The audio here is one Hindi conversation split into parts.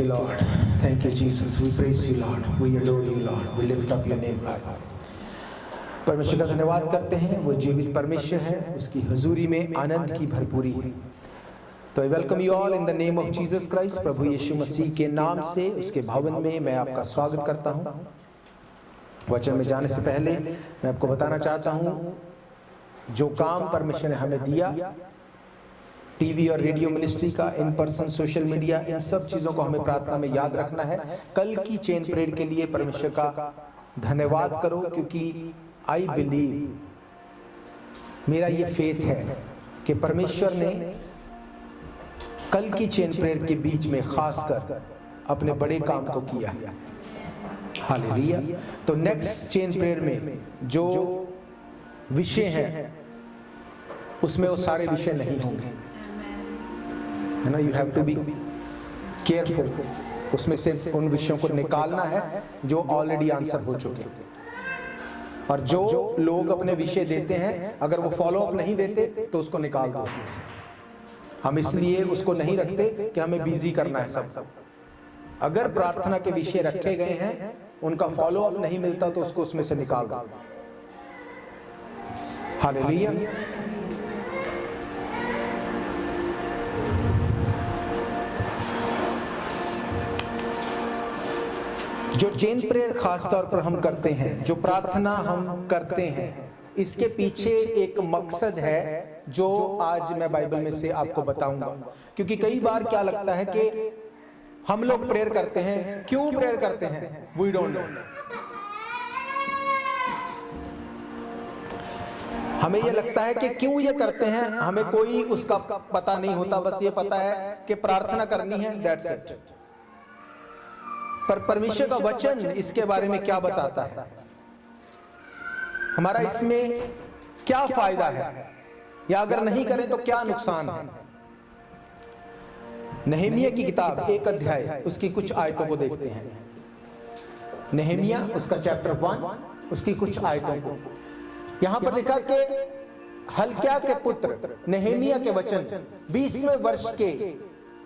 you, Lord. Thank you, Jesus. We praise you, Lord. We adore you, Lord. We lift up your name high. परमेश्वर का धन्यवाद करते हैं, वो जीवित परमेश्वर है, उसकी हुजूरी में आनंद की भरपूरी है। तो I welcome you all in the name of Jesus Christ. प्रभु यीशु मसीह के नाम से उसके भवन में मैं आपका स्वागत करता हूं। वचन में जाने से पहले मैं आपको बताना चाहता हूं, जो काम परमेश्वर ने हमें दिया, टीवी और रेडियो मिनिस्ट्री का, इन पर्सन, सोशल मीडिया, इन सब चीज़ों को हमें प्रार्थना में याद रखना है। कल की चेन परेड के लिए परमेश्वर का धन्यवाद करो, क्योंकि आई बिलीव, मेरा ये फेथ है कि परमेश्वर ने कल की चेन परेड के बीच में खासकर अपने बड़े काम को किया। हालेलुया। तो नेक्स्ट चेन परेड में जो विषय हैं उसमें वो सारे विषय नहीं होंगे, है ना। You have to be careful, उसमें से उन विषयों को निकालना है जो ऑलरेडी आंसर हो चुके हैं। और जो लोग अपने विषय देते हैं, अगर वो फॉलो अप नहीं देते तो उसको निकाल दो उसमें से। हम इसलिए उसको नहीं रखते कि हमें बिजी करना है सबको। अगर प्रार्थना के विषय रखे गए हैं, उनका फॉलो अप नहीं मिलता तो उसको उसमें से निकाल दो। हालेलुया। जो चेन प्रेयर खास तौर पर हम करते हैं, जो प्रार्थना हम करते हैं, इसके पीछे एक मकसद है जो आज मैं बाइबल में से आपको बताऊंगा। क्योंकि कई बार क्या लगता है कि हम लोग प्रेयर करते हैं, क्यों प्रेयर करते हैं, वी डोंट नो। हमें ये लगता है कि क्यों ये करते हैं, हमें कोई उसका पता नहीं होता, बस ये पता है कि प्रार्थना करनी है, दैट्स इट। पर परमेश्वर का वचन इसके बारे में क्या बताता है, हमारा इसमें क्या फायदा है, या अगर नहीं करें तो क्या नुकसान है। नहमीया की किताब 1 अध्याय, उसकी कुछ आयतों को देखते हैं। नहमीया उसका चैप्टर 1, उसकी कुछ आयतों को। यहां पर लिखा कि हल्किया के पुत्र नहमीया के वचन 20वें वर्ष के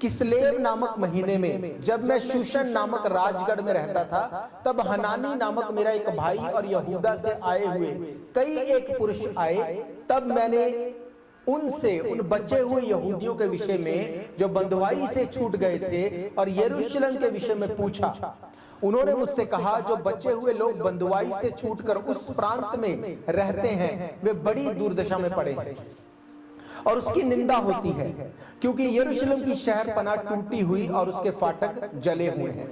किस्लेव नामक महीने में, जब मैं शूशन नामक राजगढ़ में रहता था, तब हनानी नामक मेरा एक भाई और यहूदा से आए हुए कई एक पुरुष आए। तब मैंने उनसे उन बचे हुए यहूदियों के विषय में जो बंधुआई से छूट गए थे और यरूशलेम के विषय में पूछा। उन्होंने मुझसे कहा, जो बचे हुए लोग बंधुआई से छूटकर उस प्रांत में रहते हैं, वे बड़ी दुर्दशा में पड़े हैं और उसकी निंदा होती है, क्योंकि यरूशलेम की शहर पनाह टूटी हुई और उसके फाटक जले हुए हैं।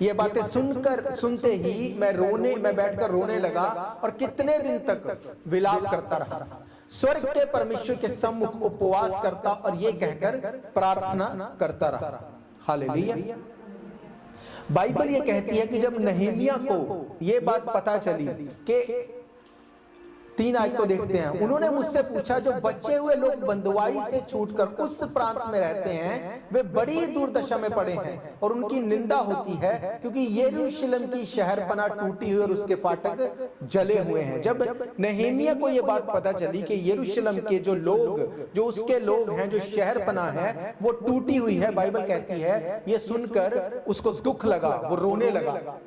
ये बातें सुनते ही मैं बैठकर रोने लगा और कितने दिन तक विलाप करता रहा। स्वर्ग के परमेश्वर के सम्मुख उपवास करता और ये कहकर प्रार्थना करता रहा। हालेलुया। बाइबल ये कहती है कि जब नहमीया को ये बात पता चली कि 3 आयत को देखते हैं, उन्होंने मुझसे पूछा, जो बचे हुए लोग बंधुआई से छूटकर उस प्रांत में रहते हैं, वे बड़ी दुर्दशा में पड़े हैं और उनकी निंदा होती है, क्योंकि यरूशलेम की शहर पनाह टूटी हुई और उसके फाटक जले हुए हैं। जब नहमीया को यह बात पता चली कि यरूशलेम के जो लोग, जो उसके लोग हैं, जो शहर पनाह है, वो टूटी हुई है, बाइबल कहती है, ये सुनकर उसको दुख लगा, वो रोने लगा।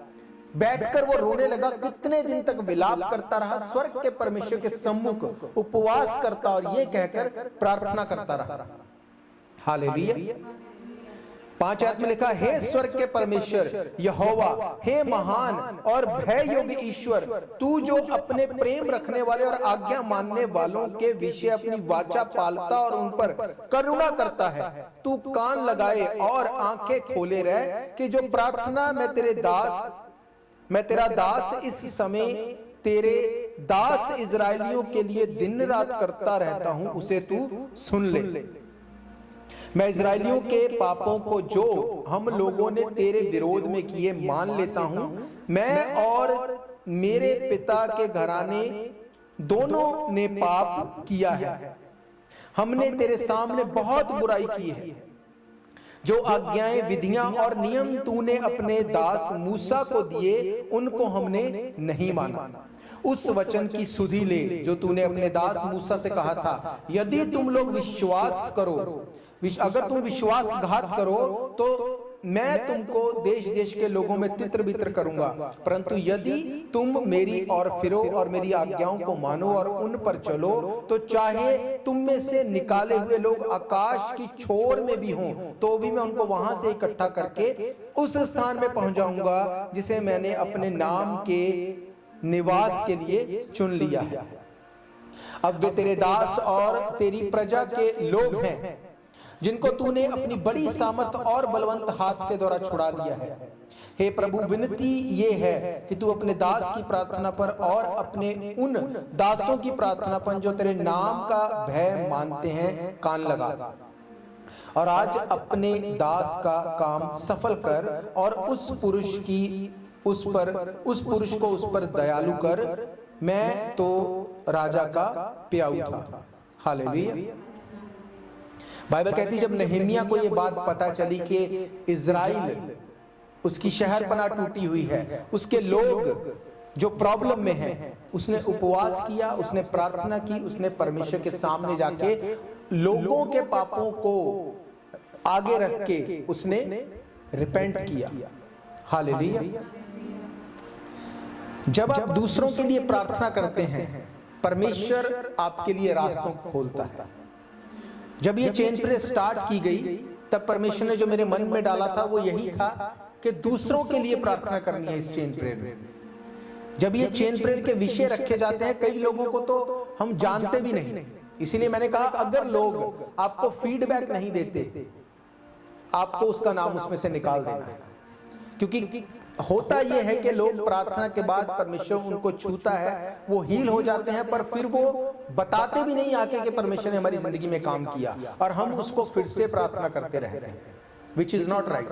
बैठकर वो रोने लगा, कितने दिन तक विलाप करता रहा, स्वर्ग के परमेश्वर के सम्मुख उपवास करता और ये कहकर प्रार्थना करता रहा। हालेलुया। 5 आयत में लिखा, हे स्वर्ग के परमेश्वर यहोवा, हे महान और भय योग्य ईश्वर, तू जो अपने प्रेम रखने वाले और आज्ञा मानने वालों के विषय अपनी वाचा पालता और उन पर करुणा करता है, तू कान लगाए और आंखें खोले रह कि जो प्रार्थना मैं तेरा दास इस समय तेरे दास इजराइलियों के लिए दिन रात करता रहता हूं, उसे तू सुन ले। मैं इजराइलियों के पापों को जो हम लोगों ने तेरे विरोध में किए मान लेता हूं। मैं और मेरे पिता के घराने दोनों ने पाप किया है, हमने तेरे सामने बहुत बुराई की है। जो आज्ञाएं, विधियां और नियम तूने अपने दास मूसा को दिए, उनको हमने नहीं माना। उस वचन की सुधि ले जो तूने अपने दास मूसा से कहा था, यदि तुम लोग विश्वास करो, अगर तुम विश्वासघात करो तो मैं तुमको देश देश के लोगों में तितर बितर करूंगा, परंतु यदि तुम मेरी और फिरो और मेरी आज्ञाओं को मानो और उन पर चलो, तो चाहे तुम में से निकाले हुए लोग आकाश की छोर में भी हों, तो भी मैं उनको वहां से इकट्ठा करके उस स्थान में पहुंच जाऊंगा जिसे मैंने अपने नाम के निवास के लिए चुन लिया है। अब वे तेरे दास और तेरी प्रजा के लोग हैं, जिनको तूने अपनी बड़ी सामर्थ और बलवंत हाथ के द्वारा छुड़ा लिया है। हे प्रभु, विनती ये है कि तू अपने दास की प्रार्थना पर और अपने उन दासों की प्रार्थना पर जो तेरे नाम का भय मानते हैं कान लगा, और आज अपने दास का काम सफल कर और उस पुरुष को उस पर दयालु कर। मैं तो राजा का प्याऊ था। हालेलुया। बाइबल कहती है जब नहम्याह को ये बात पता चली कि इज़राइल उसकी शहरपनाह टूटी हुई है, उसके लोग जो प्रॉब्लम में हैं, उसने उपवास किया, उसने प्रार्थना की, उसने परमेश्वर के सामने जाके लोगों के पापों को आगे रख के उसने रिपेंट किया। हालेलुया। जब आप दूसरों के लिए प्रार्थना करते हैं, परमेश्वर आपके लिए रास्तों को खोलता है। जब ये चेन प्रेयर स्टार्ट की गई, तब परमेश्वर ने जो मेरे मन में डाला था वो यही था कि दूसरों के लिए प्रार्थना करनी है। इस चेन प्रेयर में जब ये चेन प्रेयर के विषय रखे जाते हैं, कई लोगों को तो हम जानते भी नहीं। इसीलिए मैंने कहा अगर लोग आपको फीडबैक नहीं देते, आपको उसका नाम उसमें से निकाल देना है। क्योंकि होता यह है कि लोग प्रार्थना के बाद परमेश्वर उनको छूता है, वो हील हो जाते हैं, पर फिर वो बताते भी नहीं आके कि परमेश्वर ने हमारी जिंदगी में काम किया, और हम उसको फिर से प्रार्थना करते रहते हैं, विच इज नॉट राइट।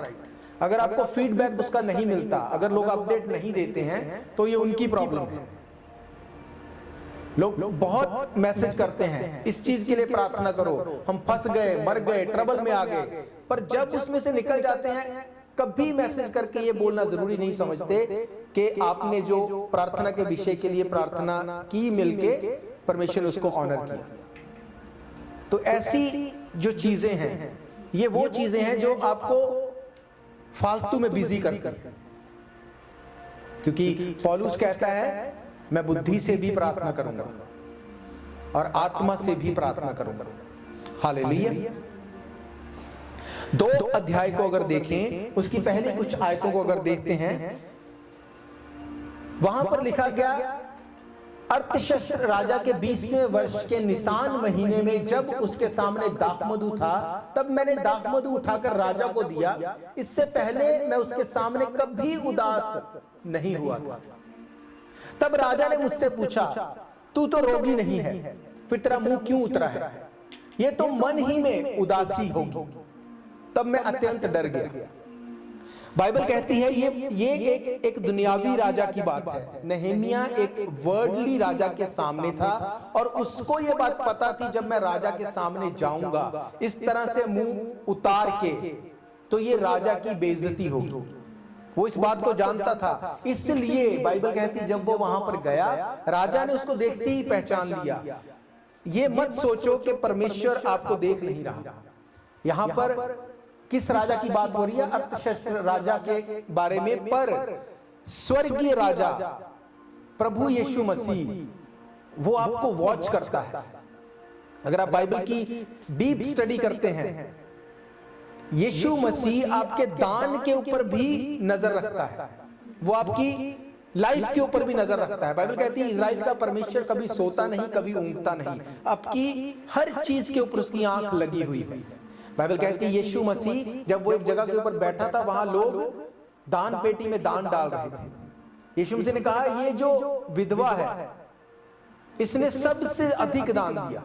अगर आपको फीडबैक उसका नहीं मिलता, अगर लोग अपडेट नहीं देते हैं, तो ये उनकी प्रॉब्लम है। लोग बहुत मैसेज करते हैं इस चीज के लिए प्रार्थना करो, हम फंस गए, मर गए, ट्रबल में आ गए, पर जब उसमें से निकल जाते हैं कभी मैसेज करके ये बोलना जरूरी नहीं समझते कि आपने जो प्रार्थना के विषय के लिए प्रार्थना की मिलके परमेश्वर ने उसको ऑनर किया। तो ऐसी जो चीजें हैं, ये वो चीजें हैं जो आपको फालतू में बिजी करती हैं। क्योंकि पौलुस कहता है मैं बुद्धि से भी प्रार्थना करूंगा और आत्मा से भी प्रार्थना करूंगा। हालेलुया। 2 अध्याय को अगर देखें, उसकी पहले कुछ आयतों को अगर देखते हैं, वहां पर लिखा गया अर्थशस्त्र राजा के 20वें वर्ष के निसान महीने में जब उसके सामने दाखमधु था, तब मैंने दाखमधु उठाकर राजा को दिया। इससे पहले मैं उसके सामने कभी उदास नहीं हुआ था। तब राजा ने मुझसे पूछा, तू तो रोगी नहीं है, फिर तेरा मुंह क्यों उतरा है? ये तो मन ही में उदासी होगी। तब मैं अत्यंत डर गया। बाइबल कहती है ये एक दुनियावी राजा की बात है। नहम्याह एक वर्ल्डली राजा के सामने था, और उसको ये बात पता थी जब मैं राजा के सामने जाऊंगा इस तरह से मुंह उतार के, तो ये राजा की बेइज्जती होगी। वो इस बात को जानता था, इसलिए बाइबल कहती जब वो वहां पर गया, राजा ने उसको देखते ही पहचान लिया। ये मत सोचो कि परमेश्वर आपको देख नहीं रहा। यहां पर किस राजा की बात हो रही है? अर्थशस्त्र राजा के बारे में, पर स्वर्गीय राजा प्रभु यीशु मसीह वो आपको वॉच करता है। अगर आप बाइबल की डीप स्टडी करते हैं, यीशु मसीह आपके दान के ऊपर भी नजर रखता है, वो आपकी लाइफ के ऊपर भी नजर रखता है। बाइबल कहती है इज़राइल का परमेश्वर कभी सोता नहीं, कभी ऊँघता नहीं, आपकी हर चीज के ऊपर उसकी आंख लगी हुई है। बाइबल कहती है यीशु मसीह जब वो एक जगह के ऊपर बैठा था, वहां लोग दान पेटी में दान डाल रहे थे। यीशु मसीह ने कहा ये जो विधवा है इसने सबसे अधिक दान दिया।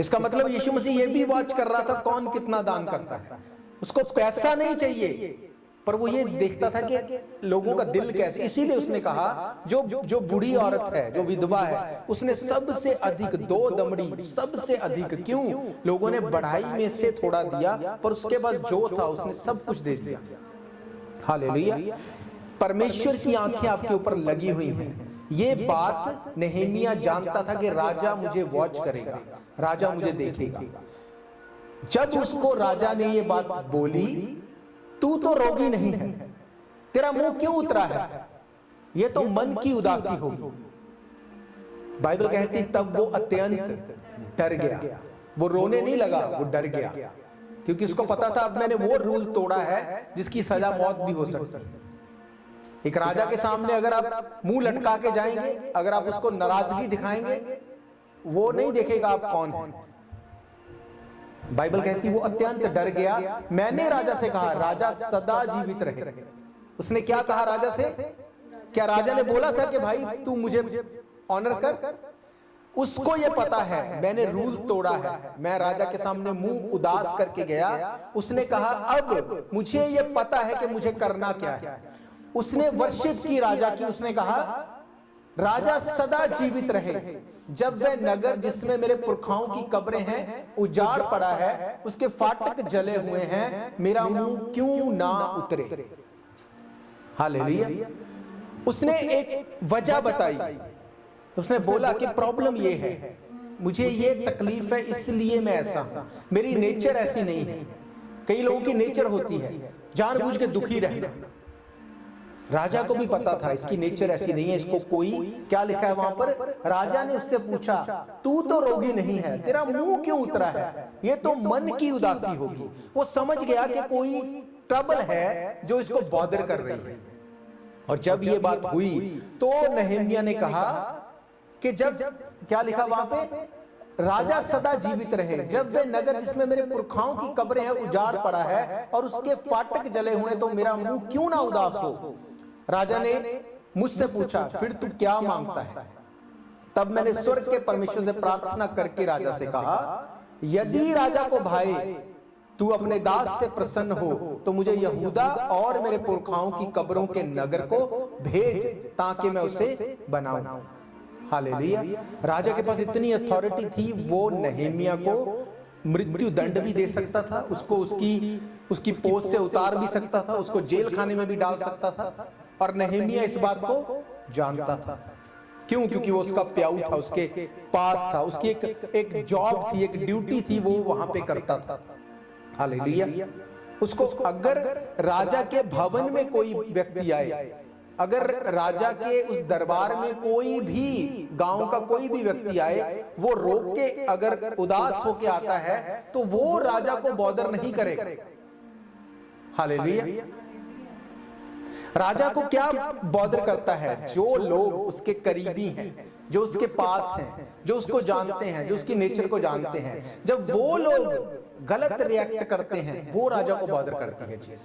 इसका मतलब यीशु मसीह ये भी वॉच कर रहा था कौन कितना दान करता है। उसको पैसा नहीं चाहिए, पर वो ये देखता था कि लोगों का दिल कैसे। इसीलिए उसने कहा जो बूढ़ी औरत है, जो विधवा है, उसने सबसे अधिक 2 दमड़ी सबसे अधिक। क्यों? लोगों ने बढ़ाई में से थोड़ा दिया, पर उसके बाद जो था उसने सब कुछ दे दिया। हालेलुया। परमेश्वर की आंखें आपके ऊपर लगी हुई हैं। ये बात नहम्याह जानता था कि राजा मुझे वॉच करेगा, राजा मुझे देखेगा। जब उसको राजा ने ये बात बोली, तू तो रोगी नहीं है, तेरा मुंह क्यों उतरा है? ये तो मन की उदासी होगी। बाइबल कहती तब वो अत्यंत डर गया। वो रोने नहीं लगा, वो डर गया, क्योंकि उसको पता था अब मैंने वो रूल तोड़ा है जिसकी सजा मौत भी हो सकती है। एक राजा के सामने अगर आप मुंह लटका के जाएंगे, अगर आप उसको नाराजगी दिखाएंगे, वो नहीं देखेगा आप कौन हैं। बाइबल कहती वो अत्यंत डर गया। मैंने राजा से कहा, राजा सदा जीवित रहे। उसने क्या कहा राजा से? क्या राजा ने बोला था कि भाई तू मुझे ऑनर कर? उसको ये पता है मैंने रूल तोड़ा है, मैं राजा के सामने मुंह उदास करके गया। उसने कहा अब मुझे ये पता है कि मुझे करना क्या है। उसने वर्शिप की राजा की। उसने कहा राजा सदा जीवित रहे, जब वह नगर जिसमें मेरे पुरखाओं की कब्रें हैं उजाड़ पड़ा है, उसके फाटक जले हुए हैं, मेरा मुंह क्यों ना उतरे। हालेलुया। उसने एक वजह बताई। उसने बोला कि प्रॉब्लम ये है, मुझे ये तकलीफ है, इसलिए मैं ऐसा हूं, मेरी नेचर ऐसी नहीं है। कई लोगों की नेचर होती है जानबूझ के दुखी रहना। राजा को भी पता था इसकी नेचर ऐसी नहीं है। इसको कोई क्या लिखा है वहां पर? राजा ने उससे पूछा तू तो रोगी नहीं है, तेरा मुंह क्यों उतरा है? ये तो मन की उदासी होगी। वो समझ गया कि कोई ट्रबल है जो इसको बॉदर कर रही है। और जब ये बात हुई तो नहम्याह ने कहा कि जब क्या लिखा वहां पे? राजा सदा जीवित रहे, जब वे नगर जिसमें मेरे पुरखाओं की कब्रें हैं उजाड़ पड़ा है और उसके फाटक जले हुए, तो मेरा मुंह क्यों ना उदास हो। राजा ने मुझसे पूछा फिर तू क्या मांगता है? तब मैंने स्वर्ग के परमेश्वर से प्रार्थना करके राजा से कहा यदि राजा को भाई तू अपने दास से प्रसन्न हो तो मुझे यहूदा और मेरे पुरखाओं की कब्रों के नगर को भेज ताकि मैं उसे बनाऊं। हालेलुया। राजा के पास इतनी अथॉरिटी थी, वो नहम्याह को मृत्यु दंड भी दे सकता था, उसको उसकी पोस्ट से उतार भी सकता था, उसको जेल खाने में भी डाल सकता था। और नहम्याह इस बात को जानता था। क्यों? क्योंकि वो उसका प्याऊ था, उसके पास था, उसकी एक जॉब थी, एक ड्यूटी थी, वो वहां पे करता था। हालेलुया। उसको अगर राजा के भवन में कोई व्यक्ति आए, अगर राजा के उस दरबार में कोई भी गांव का कोई भी व्यक्ति आए, वो रोक के अगर उदास होके आता है तो वो राजा को बॉदर नहीं करेगा। हालेलुया। राजा को क्या बॉदर करता है? जो लोग उसके करीबी हैं, जो उसके पास हैं, जो उसको जानते हैं, जो उसकी नेचर को जानते हैं, जब वो लोग गलत रिएक्ट करते हैं वो राजा को बॉदर करती है चीज।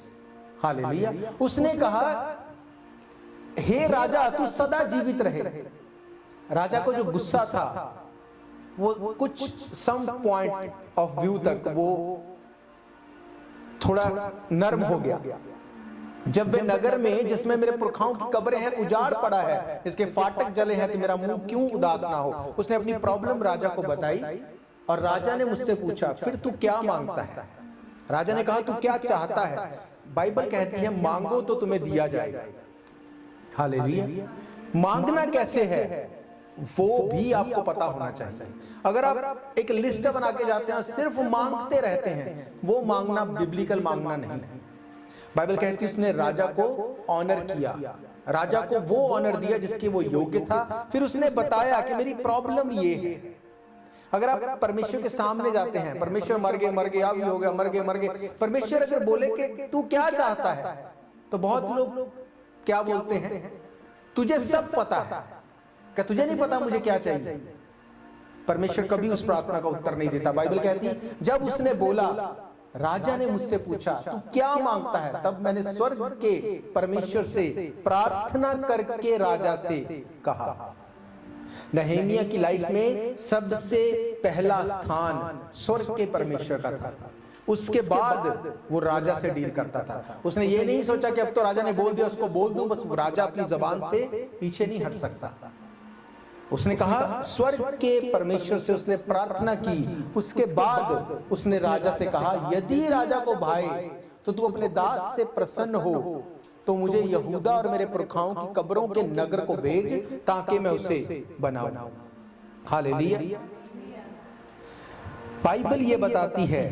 हालेलुया। उसने कहा हे राजा तू सदा जीवित रहे। राजा को जो गुस्सा था वो कुछ सम पॉइंट ऑफ व्यू तक वो थोड़ा नर्म हो गया। जब वे नगर में जिसमें मेरे पुरखाओं की कब्रें हैं उजाड़ पड़ा है, इसके फाटक जले हैं, तो मेरा मुंह क्यों उदास ना हो। उसने अपनी प्रॉब्लम राजा को बताई और राजा ने मुझसे पूछा फिर तू क्या मांगता है। राजा ने कहा तू क्या चाहता है। बाइबल कहती है मांगो तो तुम्हें दिया जाएगा। हालेलुया। मांगना कैसे है वो भी आपको पता होना चाहिए। अगर आप एक लिस्ट बना के जाते हैं और सिर्फ मांगते रहते हैं, वो मांगना बिब्लिकल मांगना नहीं है। बाइबल कहती है उसने राजा को ऑनर किया, राजा को वो ऑनर दिया जिसके वो योग्य था। फिर उसने बताया कि मेरी प्रॉब्लम ये है। अगर आप परमेश्वर के सामने जाते हैं, परमेश्वर मर गए अभी हो गया, मर गए, परमेश्वर अगर बोले कि तू क्या चाहता है, तो बहुत लोग क्या बोलते हैं तुझे सब पता है। क्या तुझे नहीं पता मुझे क्या चाहिए? परमेश्वर कभी उस प्रार्थना का उत्तर नहीं देता। बाइबल कहती जब उसने बोला राजा ने मुझसे पूछा तू क्या मांगता है, तब मैंने स्वर्ग के परमेश्वर से प्रार्थना करके राजा से कहा। नहम्याह की लाइफ में सबसे पहला स्थान स्वर्ग के परमेश्वर का था। उसके बाद वो राजा से डील करता था। उसने ये नहीं सोचा कि अब तो राजा ने बोल दिया उसको बोल दूं, बस राजा अपनी जबान से पीछे नहीं हट सकता। उसने कहा स्वर्ग के परमेश्वर से उसने प्रार्थना की। उसके बाद उसने राजा से कहा यदि राजा को भाई तो तू अपने दास से प्रसन्न हो तो मुझे यहूदा और मेरे पुरखाओं की कब्रों के नगर को भेज ताकि मैं उसे बनाऊं। हालेलुया। बाइबल ये बताती है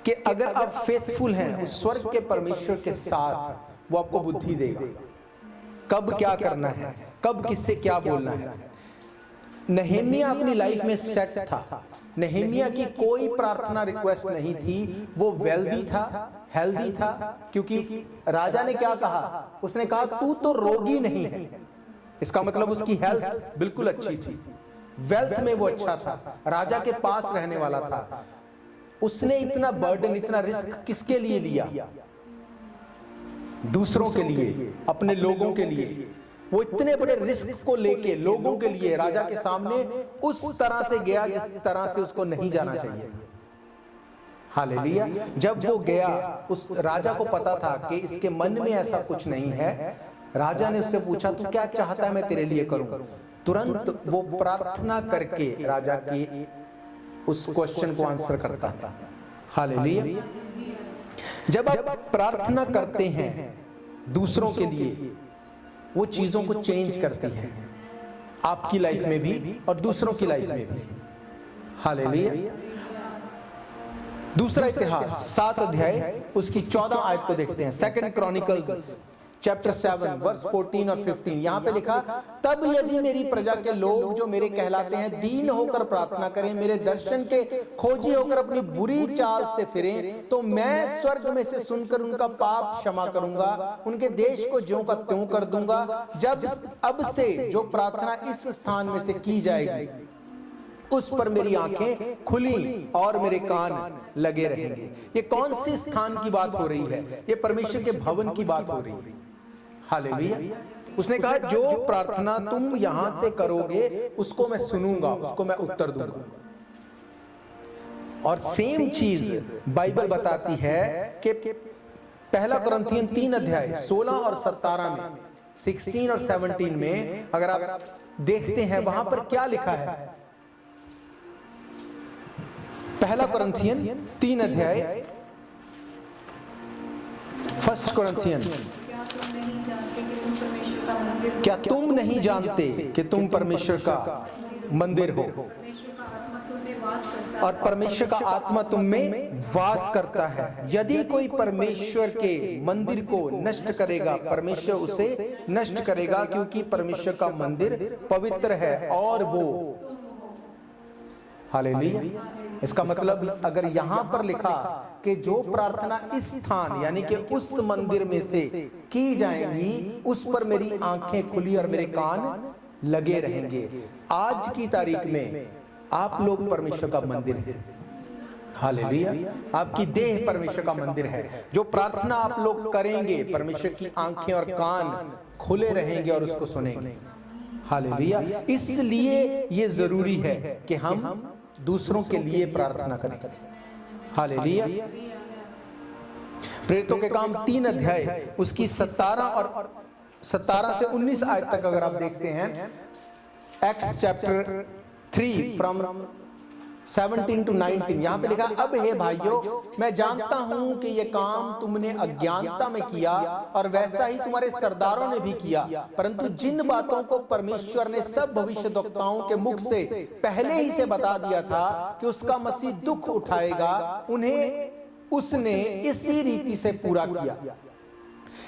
कि अगर आप फेथफुल हैं उस स्वर्ग के परमेश्वर के साथ, वो आपको बुद्धि देगा कब क्या करना है, कब किससे क्या बोलना है। नहम्याह अपनी लाइफ में सेट था। नहम्याह की कोई प्रार्थना रिक्वेस्ट नहीं थी। वो वेल्दी था, हेल्दी था, क्योंकि राजा ने क्या कहा, उसने कहा तू तो रोगी नहीं है। इसका मतलब उसकी हेल्थ बिल्कुल अच्छी थी, वेल्थ में वो अच्छा था, राजा के पास रहने वाला था। उसने इतना बर्डन, इतना रिस्क किसके लिए लिया? दूसरों के लिए, अपने लोगों के लिए। वो इतने बड़े रिस्क को लेके लोगों के लिए राजा के सामने उस तरह से गया जिस तरह से उसको नहीं जाना चाहिए। हालेलुया। जब वो गया, उस राजा को पता था कि इसके मन में ऐसा कुछ नहीं है। राजा ने उससे पूछा तू क्या चाहता है मैं तेरे लिए करूं? तुरंत वो प्रार्थना करके राजा की उस क्वेश्चन को आंसर करता है। हालेलुया। जब आप प्रार्थना करते हैं दूसरों के लिए, वो चीजों को चेंज करती है, आपकी लाइफ में भी और दूसरों की लाइफ में भी। हालेलुया। दूसरा इतिहास 7 अध्याय उसकी 14 आयत को देखते हैं। 2 क्रॉनिकल्स चैप्टर 7 वर्स 14 और 15। यहां पे लिखा, तब यदि मेरी प्रजा के लोग जो मेरे कहलाते हैं दीन होकर प्रार्थना करें, मेरे दर्शन के खोजी होकर अपनी बुरी चाल से फिरें, तो मैं स्वर्ग में से सुनकर उनका पाप क्षमा करूंगा, उनके देश को ज्यों का त्यों कर दूंगा। जब अब से जो प्रार्थना इस स्थान में से की जाएगी, उस पर मेरी आंखें खुली और मेरे कान लगे रहेंगे। ये कौन सी स्थान की बात हो रही है? ये परमेश्वर के भवन की बात हो रही है। हालेलुया। उसने कहा जो प्रार्थना तुम यहां से करोगे उसको मैं सुनूंगा, उसको मैं उत्तर दूंगा। और सेम चीज बाइबल बताती है कि 1 कुरिन्थियन 3 अध्याय 16 और 17 में, 16 और 17 में अगर आप देखते हैं, वहां पर क्या लिखा है? 1 कुरिन्थियन 3 अध्याय 1 कुरिन्थियन, क्या तुम नहीं जानते कि तुम परमेश्वर का मंदिर हो और परमेश्वर का आत्मा तुम में वास करता है? यदि कोई परमेश्वर के मंदिर को नष्ट करेगा, परमेश्वर उसे नष्ट करेगा, क्योंकि परमेश्वर का मंदिर पवित्र है और वो। हालेलुया। इसका मतलब अगर यहां पर लिखा कि जो प्रार्थना इस स्थान यानी कि उस मंदिर में से की जाएंगी, उस पर मेरी आंखें खुली और मेरे कान लगे रहेंगे। आज की तारीख में आप लोग परमेश्वर का मंदिर हैं। हालेलुया। आपकी देह परमेश्वर का मंदिर है। जो प्रार्थना आप लोग करेंगे, परमेश्वर की आंखें और कान खुले रहेंगे और उसको सुनेंगे। हालेलुया। इसलिए ये जरूरी है कि हम दूसरों के लिए प्रार्थना करें। हालेलुया। प्रेरितों के काम 3 अध्याय उसकी 17 से 19 आयत तक अगर आप देखते हैं, एक्ट्स चैप्टर 3 फ्रॉम 17 to 19, यहां पे लिखा, अब हे भाइयों, मैं जानता हूं कि ये काम तुमने अज्ञानता में किया और वैसा ही तुम्हारे सरदारों ने भी किया, परंतु जिन बातों को परमेश्वर ने सब भविष्यद्वक्ताओं के मुख से पहले ही से बता दिया था कि उसका मसीह दुख उठाएगा, उन्हें उसने इसी रीति से पूरा किया।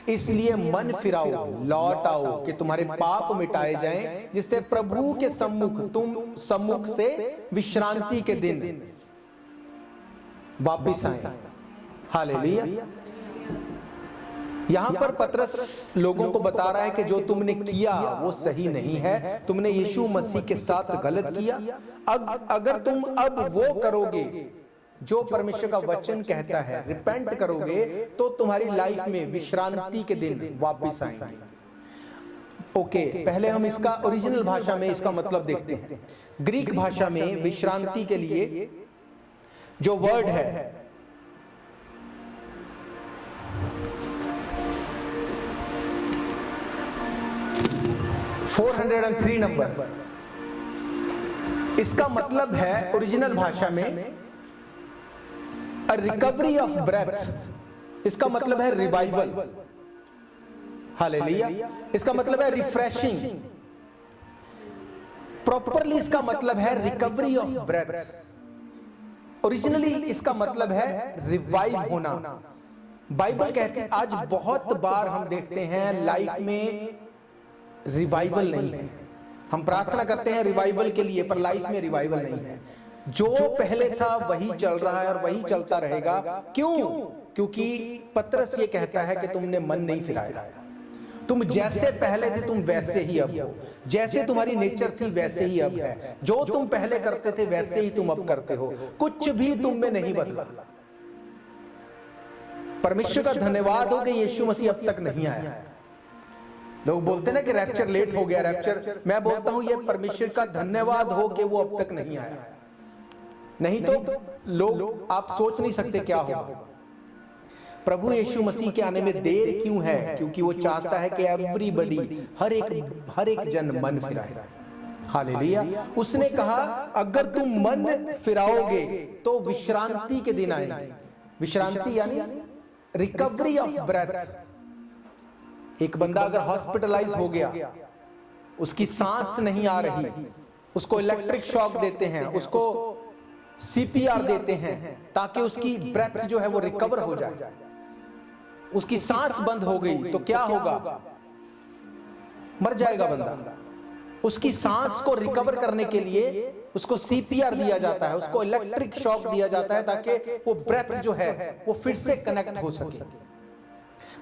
इसलिए मन फिराओ, लौट आओ कि तुम्हारे पाप मिटाए जाएं, जिससे प्रभु के सम्मुख से विश्रांति के दिन वापिस आए। हालेलुया। यहां पर पतरस लोगों को बता रहा है कि जो तुमने किया वो सही नहीं है, तुमने यीशु मसीह के साथ गलत किया। अगर तुम अब वो करोगे जो परमेश्वर का वचन कहता है, रिपेंट करोगे, तो तुम्हारी लाइफ में विश्रांति के दिन वापस आएंगे। ओके, पहले हम इसका ओरिजिनल भाषा में इसका मतलब देखते हैं। ग्रीक भाषा में विश्रांति के लिए जो वर्ड है, (403) नंबर, इसका मतलब है ओरिजिनल भाषा में रिकवरी ऑफ ब्रेथ। इसका मतलब है रिवाइवल। हालेलुया। इसका मतलब है रिफ्रेशिंग। प्रॉपरली इसका मतलब है रिकवरी ऑफ ब्रेथ। ओरिजिनली इसका मतलब है रिवाइव होना। बाइबल कहती है, आज बहुत बार हम देखते हैं लाइफ में रिवाइवल नहीं है। हम प्रार्थना करते हैं रिवाइवल के लिए, पर लाइफ में रिवाइवल नहीं है। जो पहले था वही चल रहा है और वही चलता रहेगा। क्यों? क्योंकि पतरस ये कहता है कि तुमने मन नहीं फिराया। तुम जैसे पहले थे तुम वैसे ही अब हो। जैसे तुम्हारी नेचर थी वैसे ही अब है। जो तुम पहले करते थे वैसे ही तुम अब करते हो। कुछ भी तुम में नहीं बदला। परमेश्वर का धन्यवाद हो कि यीशु मसीह अब तक नहीं आया। लोग बोलते ना कि रैप्चर लेट हो गया, रैप्चर। मैं बोलता हूं ये परमेश्वर का धन्यवाद हो कि वो अब तक नहीं आया। नहीं तो लोग, आप सोच नहीं सकते क्या होगा। प्रभु यीशु मसीह के आने में देर क्यों है? क्योंकि वो चाहता है कि एवरीबडी, हर एक जन मन फिराए। हालेलुया। उसने कहा अगर तुम मन फिराओगे तो विश्रांति के दिन आएंगे। विश्रांति यानी रिकवरी ऑफ ब्रेथ। एक बंदा अगर हॉस्पिटलाइज हो गया, उसकी सांस नहीं आ रही, उसको इलेक्ट्रिक शॉक देते हैं, उसको सीपीआर देते हैं ताकि उसकी ब्रेथ जो है वो रिकवर हो जाए। उसकी सांस बंद हो गई तो क्या होगा? मर जाएगा बंदा। उसकी सांस को रिकवर करने के लिए उसको सीपीआर दिया जाता है, उसको इलेक्ट्रिक शॉक दिया जाता है ताकि वो ब्रेथ जो है वो फिर से कनेक्ट हो सके।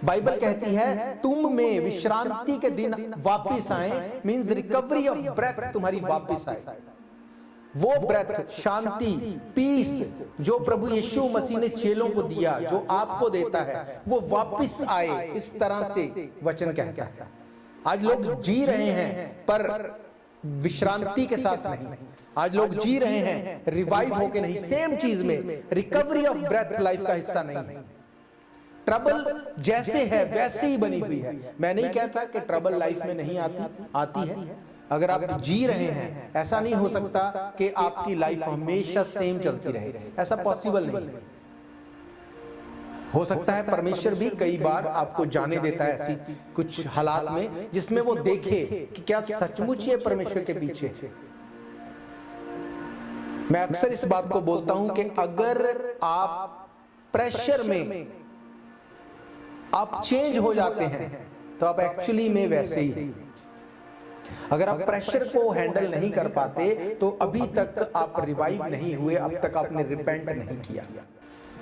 बाइबल कहती है तुम में विश्रांति के दिन वापस आए, मींस रिकवरी ऑफ ब्रेथ तुम्हारी वापस आए। वो ब्रेथ, शांति, पीस जो प्रभु यीशु मसीह ने चेलों को दिया, जो आपको देता है, वो वापस आए। इस तरह से वचन कहता है। आज लोग जी रहे हैं पर विश्रांति के साथ नहीं। आज लोग जी रहे हैं रिवाइव होके नहीं। सेम चीज में रिकवरी ऑफ ब्रेथ लाइफ का हिस्सा नहीं है। ट्रबल जैसे है वैसे ही बनी हुई है। मैं नहीं कहता कि ट्रबल लाइफ में नहीं आती है। अगर आप जी रहे हैं, ऐसा नहीं हो सकता कि आपकी लाइफ हमेशा सेम चलती रहे। ऐसा पॉसिबल नहीं है। हो सकता है परमेश्वर भी कई बार आपको जाने देता है ऐसी कुछ हालात में जिसमें वो देखे कि क्या सचमुच ये परमेश्वर के पीछे। मैं अक्सर इस बात को बोलता हूं कि अगर आप प्रेशर में आप चेंज हो जाते हैं तो आप एक्चुअली में वैसे ही। अगर आप प्रेशर को हैंडल नहीं कर पाते तो अभी तक आप रिवाइव नहीं हुए, अब तक आपने रिपेंट नहीं किया।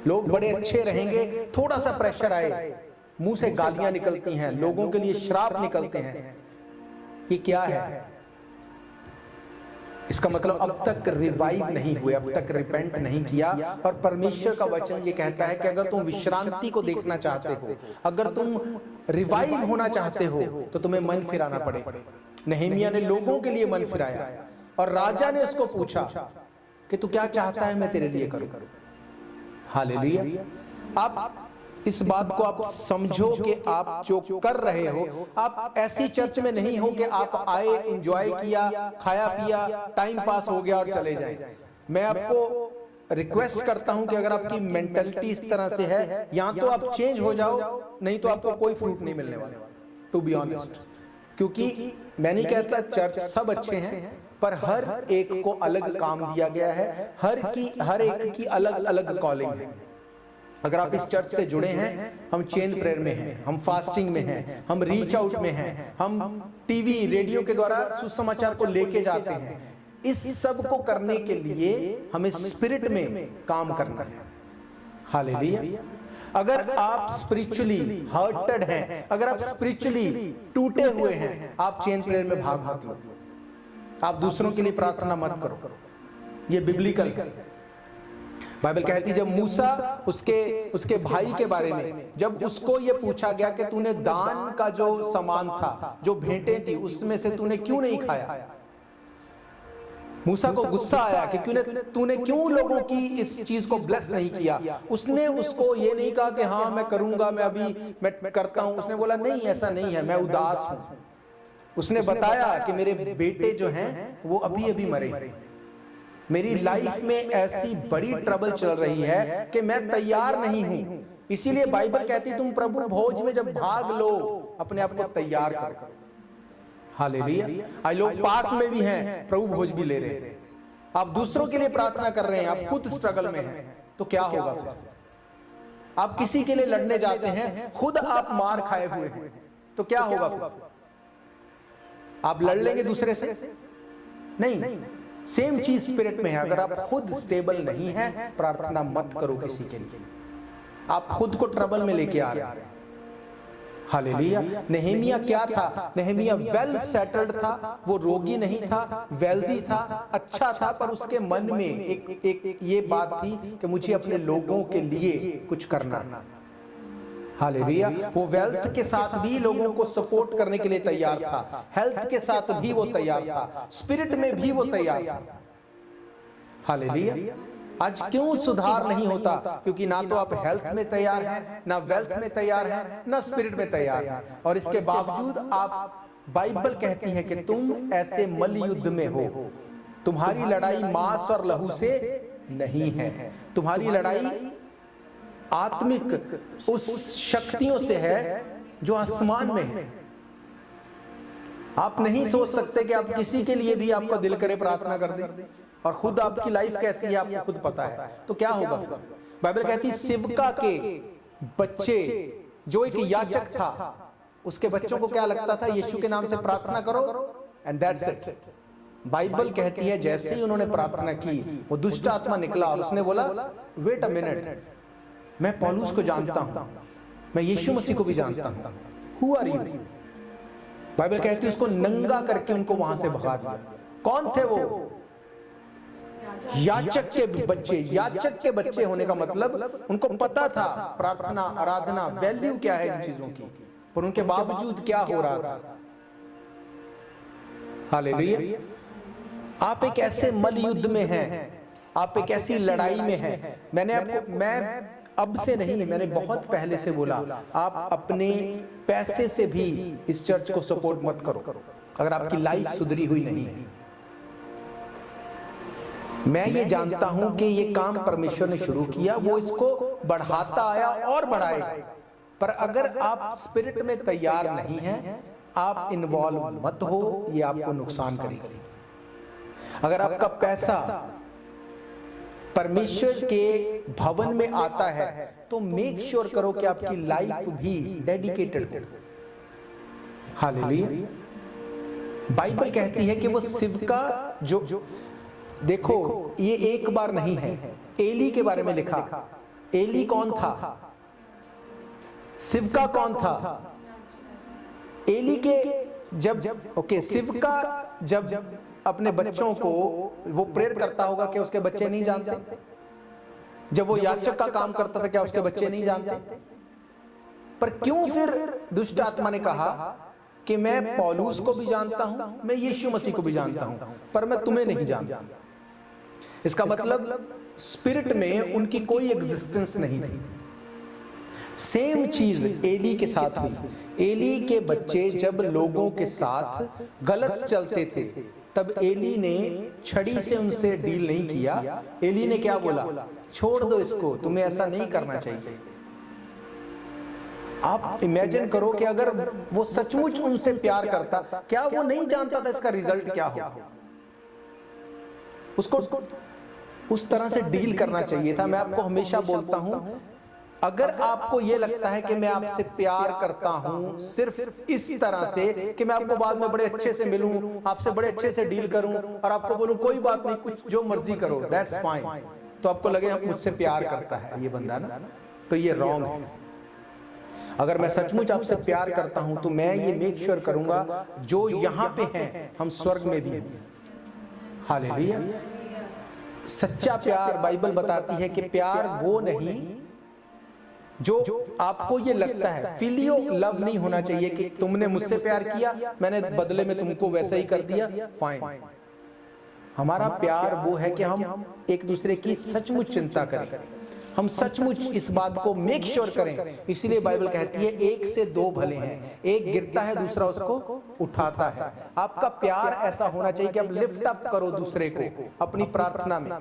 लोग बड़े अच्छे रहेंगे, थोड़ा सा प्रेशर आए मुंह से गालियां निकलती हैं, लोगों के लिए श्राप निकलते हैं। ये क्या है? इसका मतलब अब तक रिवाइव नहीं हुए, अब तक रिपेंट नहीं किया। और परमेश्वर का वचन ये कहता है कि अगर तुम विश्रांति को देखना चाहते हो, अगर तुम रिवाइव होना चाहते हो तो तुम्हें मन फिराना पड़ेगा। नहमिया ने लोगों के लिए मन फिराया और राजा ने उसको पूछा कि तू क्या चाहता है मैं तेरे लिए करूं। हालेलुया। आप इस बात को आप समझो कि आप जो कर रहे हो, आप ऐसी चर्च में नहीं हो कि आप आए, एंजॉय किया, खाया पिया, टाइम पास हो गया और चले जाएं। मैं आपको रिक्वेस्ट करता हूं कि अगर आपकी मेंटालिटी इस तरह से है, या तो आप चेंज हो जाओ, नहीं तो आपको कोई फ्रूट नहीं मिलने वाला, टू बी ऑनेस्ट। क्योंकि मैं नहीं कहता चर्च सब अच्छे हैं, पर हर एक को अलग काम दिया गया है। हर एक की अलग अलग कॉलिंग है। अगर आप इस चर्च से जुड़े हैं, हम चेन प्रेयर में हैं, हम फास्टिंग में हैं, हम रीच आउट में हैं, हम टीवी रेडियो के द्वारा सुसमाचार को लेके जाते हैं। इस सब को करने के लिए हमें स्पिरिट में काम करना है। हालेलुया। अगर आप स्पिरिचुअली हर्टेड हैं, अगर आप स्पिरिचुअली टूटे हुए हैं, आप चेन प्रेयर में भाग मत लो। आप दूसरों के लिए प्रार्थना मत करो। ये बिब्लिकल है। बाइबल कहती जब मूसा उसके भाई के बारे में, जब उसको ये पूछा गया कि तूने दान का जो सामान था, जो भेंटें थी, उसमें से तूने क्यों नहीं खाया, मूसा को गुस्सा आया कि तूने क्यों लोगों की इस चीज को ब्लेस नहीं किया। उसने उसको ये नहीं कहा कि हाँ मैं करूंगा, मैं करता हूं। उसने बोला नहीं, ऐसा नहीं है, मैं उदास हूं। उसने बताया कि मेरे बेटे जो हैं वो अभी अभी मरे, मेरी लाइफ में ऐसी बड़ी ट्रबल चल रही है कि मैं तैयार नहीं हूं। इसीलिए बाइबल कहती तुम प्रभु भोज में जब भाग लो, अपने आप को तैयार करो। हालेलुया। आज लोग पार्क में भी हैं, प्रभु भोज भी ले रहे हैं। आप दूसरों के लिए प्रार्थना कर रहे हैं, आप खुद स्ट्रगल में हैं, तो क्या होगा फिर? आप किसी के लिए लड़ने जाते हैं, खुद आप मार खाए हुए हैं, तो क्या होगा फिर? आप लड़ लेंगे दूसरे से? नहीं। सेम चीज स्पिरिट में है। अगर आप खुद स्टेबल नहीं है, प्रार्थना मत करो किसी के लिए। आप खुद को ट्रबल में लेके आ रहे हैं। हालेलुया। नेहेमिया क्या था? नेहेमिया वेल सेटल्ड था, वो रोगी नहीं था, वेल्दी था, अच्छा था, पर उसके मन में एक ये बात थी कि मुझे अपने लोगों के लिए कुछ करना है। हालेलुया। वो वेल्थ के साथ भी लोगों को सपोर्ट करने के लिए तैयार था, हेल्थ के साथ भी वो तैयार था, स्पिरिट में भी वो तैयार था। हालेलुया। आज क्यों सुधार नहीं होता? क्योंकि ना तो आप हेल्थ में तैयार हैं, ना वेल्थ में तैयार हैं, ना स्पिरिट में तैयार हैं, और इसके बावजूद आप, बाइबल कहती है कि तुम ऐसे मल युद्ध में हो। तुम्हारी लड़ाई मांस और लहू से नहीं है, तुम्हारी लड़ाई आत्मिक उस शक्तियों से है जो आसमान में है। आप नहीं सोच सकते कि आप किसी के लिए भी आपका दिल करे प्रार्थना कर दें, और खुद आपकी लाइफ कैसी है आपको खुद पता है, तो क्या होगा फिर? बाइबल कहती है सिबका के बच्चे, जो एक याचक था, उसके बच्चों को क्या लगता था? यीशु के नाम से प्रार्थना करो एंड दैट्स इट। बाइबल कहती है जैसे ही उन्होंने प्रार्थना की, वो दुष्ट आत्मा निकला और उसने बोला, वेट अ मिनट, मैं पौलुस को जानता हूं, मैं यीशु मसीह को भी जानता हूं, हु आर यू? बाइबल कहती है उसको नंगा करके उनको वहां से भगा दिया। कौन थे वो? याचक के बच्चे। याचक के बच्चे होने का मतलब उनको पता था प्रार्थना, आराधना, वैल्यू क्या है इन चीजों की, पर उनके बावजूद क्या हो रहा था? हालेलुया। आप एक ऐसे मल युद्ध में हैं, आप एक ऐसी लड़ाई में हैं। मैं अब से नहीं, मैंने बहुत पहले से बोला, आप अपने पैसे से भी इस चर्च को सपोर्ट मत करो अगर आपकी लाइफ सुधरी हुई नहीं है। मैं ये जानता हूं कि ये काम परमेश्वर ने शुरू किया, वो इसको बढ़ाता आया और बढ़ाएगा, पर अगर आप स्पिरिट में तैयार नहीं हैं, आप इन्वॉल्व मत हो, ये आपको नुकसान करेगी। अगर आपका पैसा परमेश्वर के भवन में आता है तो मेक श्योर करो कि आपकी लाइफ भी डेडिकेटेड हो। हालेलुया। बाइबल कहती है कि वो सिबका जो देखो, ये एक बार नहीं है, एली के बारे में लिखा। एली कौन था? सिबका कौन था? एली के जब सिबका जब अपने बच्चों को वो प्रेयर करता होगा कि उसके बच्चे नहीं जानते? जब वो याचक का काम करता था क्या उसके बच्चे नहीं जानते? पर क्यों फिर दुष्ट आत्मा ने कहा कि मैं पौलुस को भी जानता हूं, मैं यीशु मसीह को भी जानता हूं, पर मैं तुम्हें नहीं जानता? इसका मतलब स्पिरिट में उनकी कोई एग्जिस्टेंस नहीं थी। सेम चीज एली के साथ हुई। एली के बच्चे जब लोगों के साथ गलत चलते थे, तब एली ने छड़ी से उनसे डील नहीं किया। एली ने क्या बोला? छोड़ दो इसको, तुम्हें ऐसा नहीं करना चाहिए। आप इमेजिन करो कि अगर वो सचमुच उनसे प्यार करता, क्या वो नहीं जानता था इसका रिजल्ट क्या हो? उसको उस तरह से डील करना चाहिए था। मैं आपको हमेशा बोलता हूं, अगर आपको यह लगता है कि मैं आपसे प्यार करता हूं सिर्फ इस तरह से कि मैं आपको बाद में बड़े अच्छे से मिलूं, आपसे बड़े अच्छे से डील करूं और आपको बोलूं कोई बात नहीं, कुछ जो मर्जी करो, दैट्स फाइन, तो आपको लगे मुझसे प्यार करता है ये बंदा ना, तो ये रॉन्ग है। अगर मैं सचमुच आपसे प्यार करता हूं तो मैं ये मेक श्योर करूंगा जो यहां पे हैं हम स्वर्ग में भी हैं। हालेलुया। सच्चा प्यार, बाइबल बताती है कि प्यार वो नहीं जो आपको ये लगता है। फिलियो लव नहीं होना चाहिए कि तुमने मुझसे प्यार किया, मैंने बदले में तुमको वैसा ही कर दिया, फाइन। हमारा प्यार वो है कि हम एक दूसरे की सचमुच चिंता करें, हम सचमुच इस बात को मेक श्योर करें। इसीलिए बाइबल कहती है एक से दो भले हैं, एक गिरता है दूसरा उसको उठाता है। आपका प्यार ऐसा होना चाहिए कि आप लिफ्ट अप करो दूसरे को अपनी प्रार्थना में,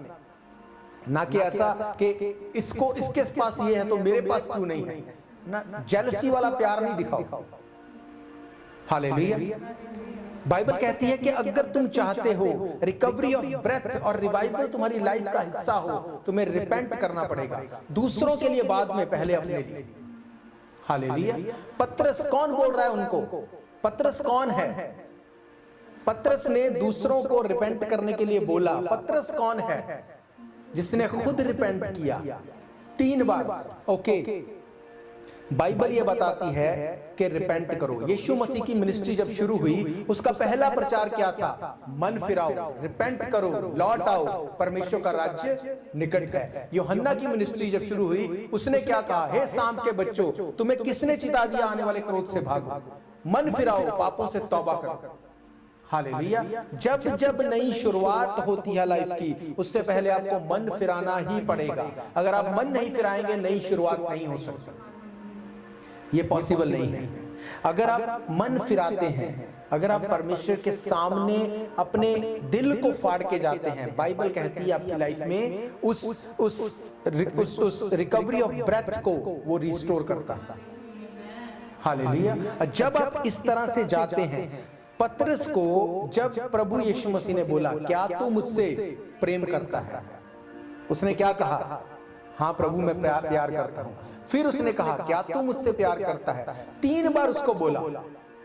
ना कि ऐसा कि इसको इसके पास ये है तो मेरे पास क्यों नहीं है। ना जेलसी वाला प्यार नहीं दिखाओ। हालेलुया। बाइबल कहती है कि अगर तुम चाहते हो रिकवरी ऑफ ब्रेथ और रिवाइवल तुम्हारी लाइफ का हिस्सा हो, तुम्हें रिपेंट करना पड़ेगा, दूसरों के लिए बाद में, पहले अपने लिए। हालेलुया। पतरस कौन बोल रहा है उनको? पतरस कौन है? पतरस ने दूसरों को रिपेंट करने के लिए बोला। पतरस कौन है? जिसने खुद रिपेंट किया 3 बार। ओके, बाइबल ये बताती है कि रिपेंट करो। यीशु मसीह की मिनिस्ट्री जब शुरू हुई, उसका पहला प्रचार क्या था? मन फिराओ, रिपेंट करो, लौट आओ, परमेश्वर का राज्य निकट है। यूहन्ना की मिनिस्ट्री जब शुरू हुई, उसने क्या कहा? हे शाम के बच्चों, तुम्हें किसने चिता दिया आने वाले क्रोध से भागो, मन फिराओ, पापों से तौबा करो। हालेलुया। जब जब नई शुरुआत होती है लाइफ की, उससे पहले आपको मन फिराना ही पड़ेगा। अगर आप मन नहीं फिराएंगे, नई शुरुआत नहीं हो सकती। ये पॉसिबल नहीं है। अगर आप मन फिराते हैं, अगर आप परमेश्वर के सामने अपने दिल को फाड़ के जाते हैं, बाइबल कहती है आपकी लाइफ में उस रिकवरी ऑफ ब्रेथ को वो रिस्टोर करता है। हालेलुया। जब आप इस तरह से जाते हैं, पतरस को जब प्रभु यीशु मसीह ने बोला, क्या तू मुझसे प्रेम करता है? उसने क्या कहा? हाँ प्रभु, मैं प्यार करता हूं। फिर उसने कहा, क्या तू मुझसे प्यार करता है? 3 बार उसको बोला।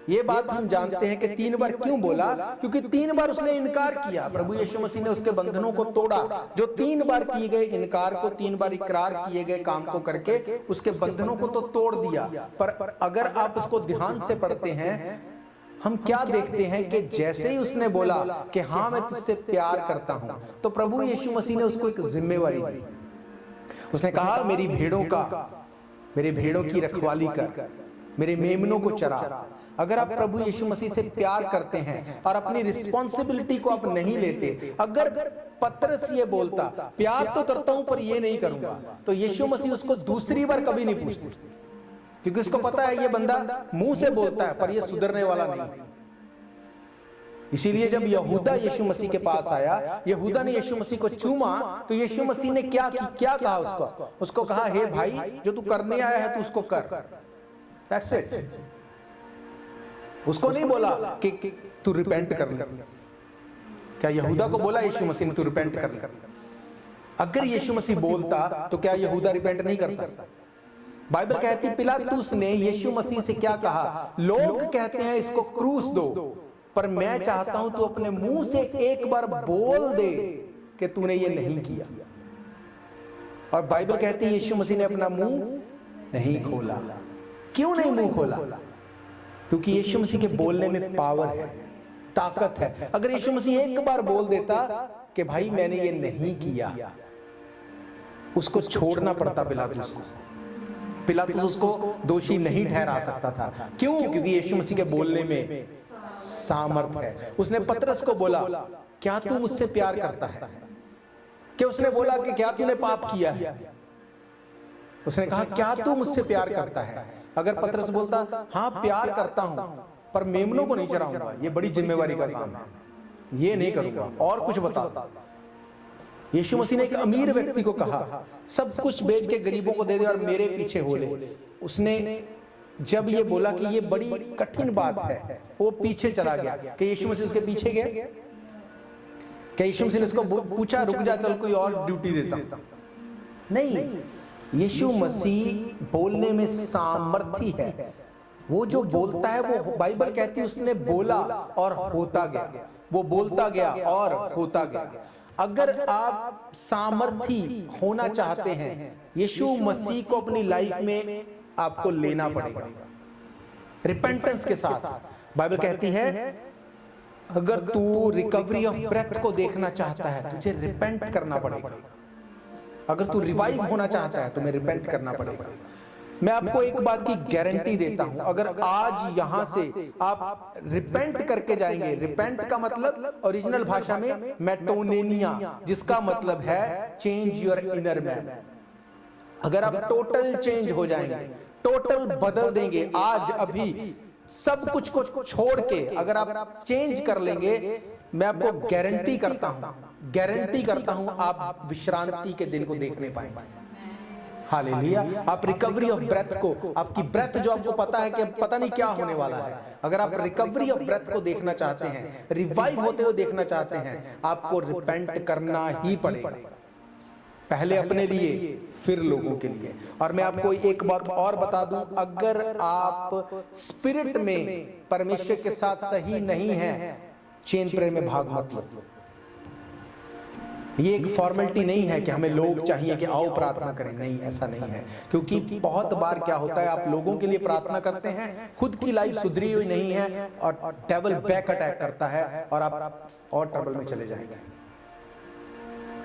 ये बात हम जानते हैं कि 3 बार क्यों बोला? क्योंकि 3 बार उसने इनकार किया। प्रभु यीशु मसीह ने उसके बंधनों को तोड़ा। जो 3 बार किए गए इनकार को, 3 बार इकरार किए गए काम को करके उसके बंधनों को तो तोड़ दिया। पर अगर आप उसको ध्यान से पढ़ते हैं, हम क्या देखते हैं कि जैसे ही उसने बोला कि हाँ मैं तुझसे प्यार करता हूं, तो प्रभु यीशु मसीह ने उसको एक जिम्मेवारी दी। उसने कहा, मेरी भेड़ों की रखवाली कर, मेरे मेमनों को चरा। अगर आप प्रभु यीशु मसीह से प्यार करते हैं और अपनी रिस्पॉन्सिबिलिटी को आप नहीं लेते, अगर पतरस ये बोलता प्यार तो करता हूं पर ये नहीं करूंगा, तो यीशु मसीह उसको दूसरी बार कभी नहीं पूछते, क्योंकि उसको पता है ये बंदा मुंह से बोलता है पर ये सुधरने वाला नहीं। इसीलिए जब यहूदा यीशु मसीह के पास आया, यहूदा ने यीशु मसीह को चूमा, तो यीशु मसीह ने क्या कहा उसको कहा, हे भाई, जो तू करने आया है तू उसको कर। That's it. उसको नहीं बोला कि तू रिपेंट कर ले। क्या यहूदा को बोला यीशु मसीह ने तू रिपेंट कर ले? अगर यीशु मसीह बोलता तो क्या यहूदा रिपेंट नहीं करता? बाइबल कहती पिलातुस ने यीशु मसीह से क्या कहा? लोग कहते हैं इसको क्रूस दो, पर मैं चाहता हूं तू अपने मुंह से एक बार बोल दे कि तूने ये नहीं किया। और बाइबल कहती है यीशु मसीह ने अपना मुंह नहीं खोला। क्यों नहीं मुंह खोला? क्योंकि यीशु मसीह के बोलने में पावर है, ताकत है। अगर यीशु मसीह एक बार बोल देता कि भाई मैंने ये नहीं किया, उसको छोड़ना पड़ता पिलातुस को। पिलातुस उसको दोषी नहीं ठहरा सकता था। क्यों? क्योंकि यीशु मसीह के बोलने में सामर्थ है। उसने पतरस को बोला, क्या तू मुझसे प्यार करता है? क्या उसने बोला कि क्या तूने पाप किया है? उसने कहा, क्या तू मुझसे प्यार करता है? अगर पतरस बोलता हाँ प्यार करता हूं पर मेमनों को नहीं चराऊंगा, ये बड़ी जिम्मेवारी का काम है, ये नहीं करूंगा, और कुछ बता। यीशु मसीह ने एक अमीर व्यक्ति को कहा, सब कुछ बेच के गरीबों को दे दे और मेरे पीछे हो ले। उसने जब ये बोला कि ये बड़ी कठिन बात है, वो पीछे चला गया। कि यीशु मसीह उसके पीछे गए? क्या यीशु मसीह ने उसको पूछा रुक जा, चल कोई और ड्यूटी देता? नहीं। यीशु मसीह बोलने में सामर्थी है। वो जो बोलता है वो बाइबल कहती है उसने बोला और होता गया। वो बोलता गया और होता गया। अगर आप सामर्थी होना चाहते हैं, यीशु मसीह को अपनी लाइफ में आपको लेना पड़ेगा रिपेंटेंस के साथ। बाइबल कहती है अगर तू रिकवरी ऑफ ब्रेथ को देखना चाहता है, तुझे रिपेंट करना पड़ेगा। अगर तू रिवाइव होना चाहता है, तुम्हें रिपेंट करना पड़ेगा। मैं आपको एक बात की गारंटी देता हूं, अगर आज यहां से आप रिपेंट करके जाएंगे, रिपेंट का मतलब ओरिजिनल भाषा में मेटोनेनिया, जिसका मतलब है चेंज योर इनर मैन। अगर आप टोटल चेंज हो जाएंगे, टोटल बदल देंगे, आज अभी सब कुछ को छोड़ के अगर आप चेंज कर लेंगे, मैं आपको गारंटी करता हूं आप विश्रांति के दिन को देखने पाएंगे। हालेलुया। आप रिकवरी ऑफ ब्रेथ को, आपकी ब्रेथ जो आपको पता है कि पता नहीं क्या होने वाला है, अगर आप रिकवरी ऑफ ब्रेथ को देखना चाहते हैं, रिवाइव होते हुए देखना चाहते हैं, आपको रिपेंट करना ही पड़ेगा, पहले अपने लिए फिर लोगों के लिए। और मैं आपको एक बात और बता दूं, अगर आप स्पिरिट में परमेश्वर के साथ सही नहीं है, चेन प्रेयर में भाग मत लो। ये एक फॉर्मेलिटी नहीं है कि हमें लोग चाहिए कि आओ प्रार्थना करें, नहीं, ऐसा नहीं है। क्योंकि बहुत बार क्या होता है, आप लोगों के लिए प्रार्थना करते हैं, खुद की लाइफ सुधरी हुई नहीं है और डेविल बैक अटैक करता है और आप और ट्रबल में चले जाएंगे।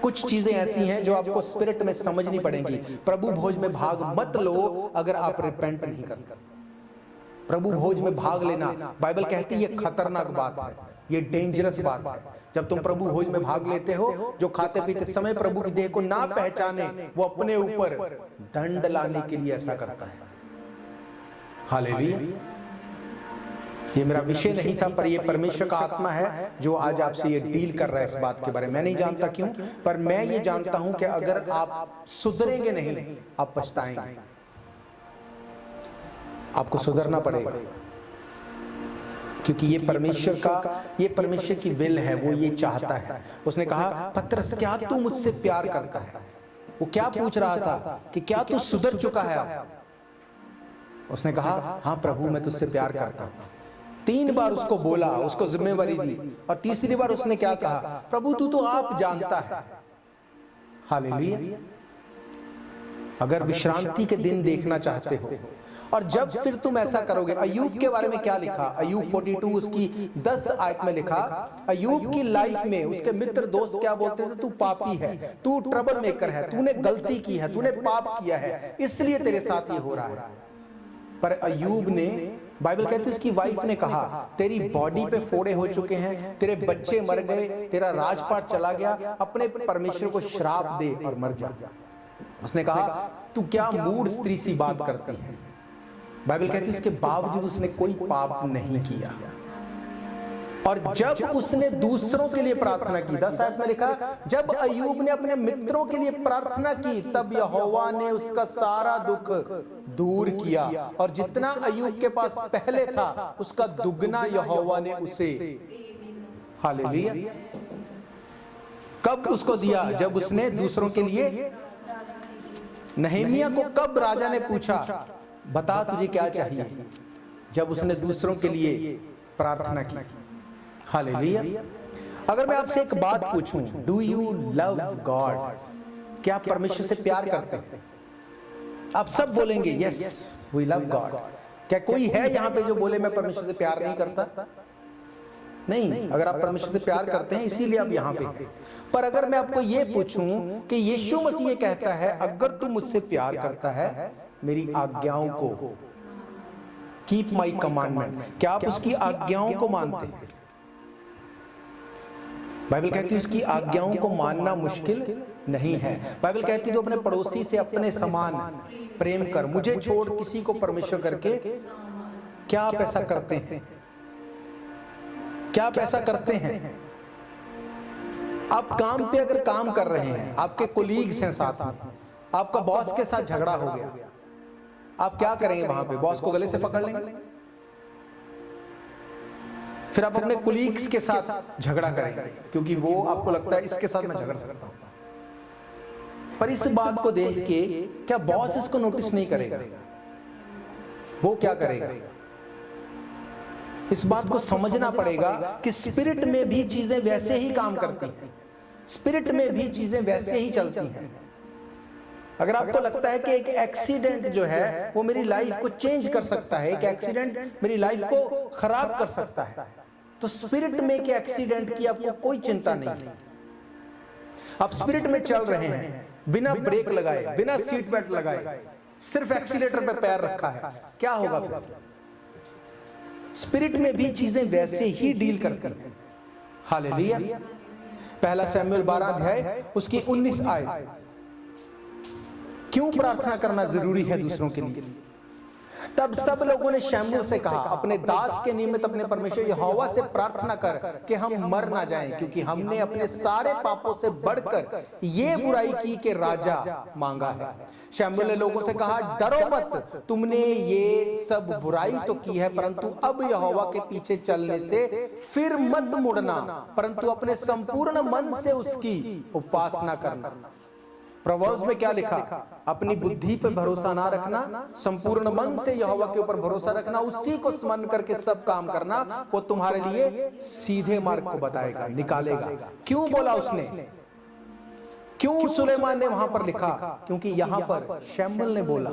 कुछ चीजें ऐसी हैं जो आपको स्पिरिट में समझनी पड़ेंगी। प्रभु भोज में भाग मत लो अगर आप रिपेंट नहीं करते। प्रभु भोज में भाग लेना, बाइबल कहती है ये खतरनाक बात है, ये डेंजरस बात है। जब तुम प्रभु भोज में भाग लेते हो, जो खाते पीते समय प्रभु की देह को ना पहचाने, वो अपने ऊपर दंड लाने के लिए ऐसा करता है। हालेलुया। ये मेरा विषय नहीं था, पर ये परमेश्वर का आत्मा है जो आज आपसे ये डील कर रहा है इस बात के बारे में। मैं नहीं जानता क्यों, पर मैं ये जानता हूं कि अगर आप सुधरेंगे नहीं, आप पछताएंगे। आपको सुधरना पड़ेगा, क्योंकि ये परमेश्वर का, ये परमेश्वर की विल है, वो ये चाहता है। उसने कहा, पतरस क्या तू मुझसे प्यार करता है? वो क्या पूछ रहा था कि क्या तू सुधर चुका है? उसने कहा, हाँ प्रभु मैं तुझसे प्यार करता हूं। 3 बार उसको बोला, उसको जिम्मेवारी दी, और तीसरी बार उसने क्या कहा, प्रभु तू तो आप जानता है। हालेलुया। अगर विश्रांति के दिन देखना चाहते हो, और जब फिर तुम ऐसा करोगे, अय्यूब के बारे में क्या लिखा, अय्यूब 42 उसकी 10 आयत में लिखा, अय्यूब की लाइफ में उसके मित्र दोस्त क्या बोलते थे, तू पापी है, तू ट्रबल मेकर है, तूने गलती की है, तूने पाप किया है, इसलिए तेरे साथ ये हो रहा है। पर अय्यूब ने, बाइबल कहती है उसकी वाइफ ने कहा, तेरी बॉडी पे फोड़े हो चुके हैं, तेरे बच्चे मर गए, तेरा राजपाट चला गया, अपने परमेश्वर को श्राप दे और मर जा। उसने कहा, तू क्या मूढ़ स्त्री सी बात करती है। बाइबल कहती है उसके बावजूद उसने कोई पाप नहीं किया। और जब उसने दूसरों के लिए प्रार्थना की, 10 आयत में लिखा, जब अय्यूब ने अपने मित्रों के लिए प्रार्थना की, तब यहोवा ने उसका सारा दुख दूर किया, और जितना अय्यूब के पास पहले था उसका दुगना यहोवा ने उसे, हालेलुया, कब उसको दिया, जब उसने दूसरों के लिए। नहमीया को कब राजा ने पूछा, बता तुझे क्या चाहिए, जब उसने दूसरों के लिए प्रार्थना की। हालेलुया। अगर मैं आपसे एक बात पूछूं, डू यू लव गॉड, क्या आप परमेश्वर से प्यार करते हैं? आप सब बोलेंगे यस वी लव गॉड। क्या कोई है यहाँ पे जो बोले मैं परमेश्वर से प्यार नहीं करता? नहीं, अगर आप परमेश्वर से प्यार करते हैं इसीलिए आप यहाँ पे हैं। पर अगर मैं आपको ये पूछूं कि यीशु मसीह ये कहता है, अगर तू मुझसे प्यार करता है, मेरी आज्ञाओं को, कीप माई कमांडमेंट, क्या आप उसकी आज्ञाओं को मानते हैं? बाइबल कहती है उसकी आज्ञाओं को मानना मुश्किल नहीं है। बाइबल कहती है तो अपने पड़ोसी से अपने समान प्रेम कर, मुझे छोड़ किसी को परमेश्वर करके। क्या आप ऐसा करते हैं? क्या आप ऐसा करते हैं? आप काम पे अगर काम कर रहे हैं, आपके कोलीग्स हैं साथ में, आपका बॉस के साथ झगड़ा हो गया, आप क्या करेंगे? वहां पे बॉस को गले से पकड़ लेंगे, फिर आप अपने कोलीग्स के साथ झगड़ा करेंगे, क्योंकि वो आपको लगता है इसके साथ मैं झगड़ सकता हूं। पर इस बात को देख के क्या बॉस इसको नोटिस नहीं करेगा? वो क्या करेगा? इस बात को समझना पड़ेगा कि स्पिरिट में भी चीजें वैसे ही काम करती हैं, स्पिरिट में भी चीजें वैसे ही चलती हैं। अगर आपको लगता है कि एक एक्सीडेंट जो है वो मेरी लाइफ को चेंज कर सकता है, एक एक्सीडेंट मेरी लाइफ को खराब कर सकता है, तो स्पिरिट में के एक्सीडेंट की आपको कोई चिंता नहीं। आप स्पिरिट में चल रहे हैं, बिना ब्रेक लगाए, बिना सीट बेल्ट लगाए, सिर्फ एक्सीलेटर पे पैर रखा है, क्या होगा फिर? स्पिरिट में भी चीजें वैसे ही डील करती हैं। हालेलुया। पहला शमूएल 12 अध्याय उसकी 19 आयत। क्यों प्रार्थना करना जरूरी है दूसरों के लिए? तब सब लोगों ने शमूएल से कहा, अपने दास के निमित्त अपने परमेश्वर यहोवा से प्रार्थना कर कि हम मर ना जाएं, क्योंकि हमने अपने सारे पापों से बढ़कर ये बुराई की कि राजा मांगा है। शमूएल ने लोगों से कहा, डरो मत, तुमने ये सब बुराई तो की है, परंतु अब यहोवा के पीछे चलने से फिर मत मुड़ना, परंतु अपने संपूर्ण मन से उसकी उपासना करना। प्रोवर्ब्स में क्या लिखा? अपनी बुद्धि पर भरोसा ना रखना, संपूर्ण मन से यहोवा के ऊपर भरोसा रखना, उसी को स्मरण करके सब काम करना, वो तुम्हारे लिए सीधे मार्ग को बताएगा, निकालेगा। क्यों बोला उसने? क्यों सुलेमान ने वहां पर लिखा? क्योंकि यहां पर शमूएल ने बोला।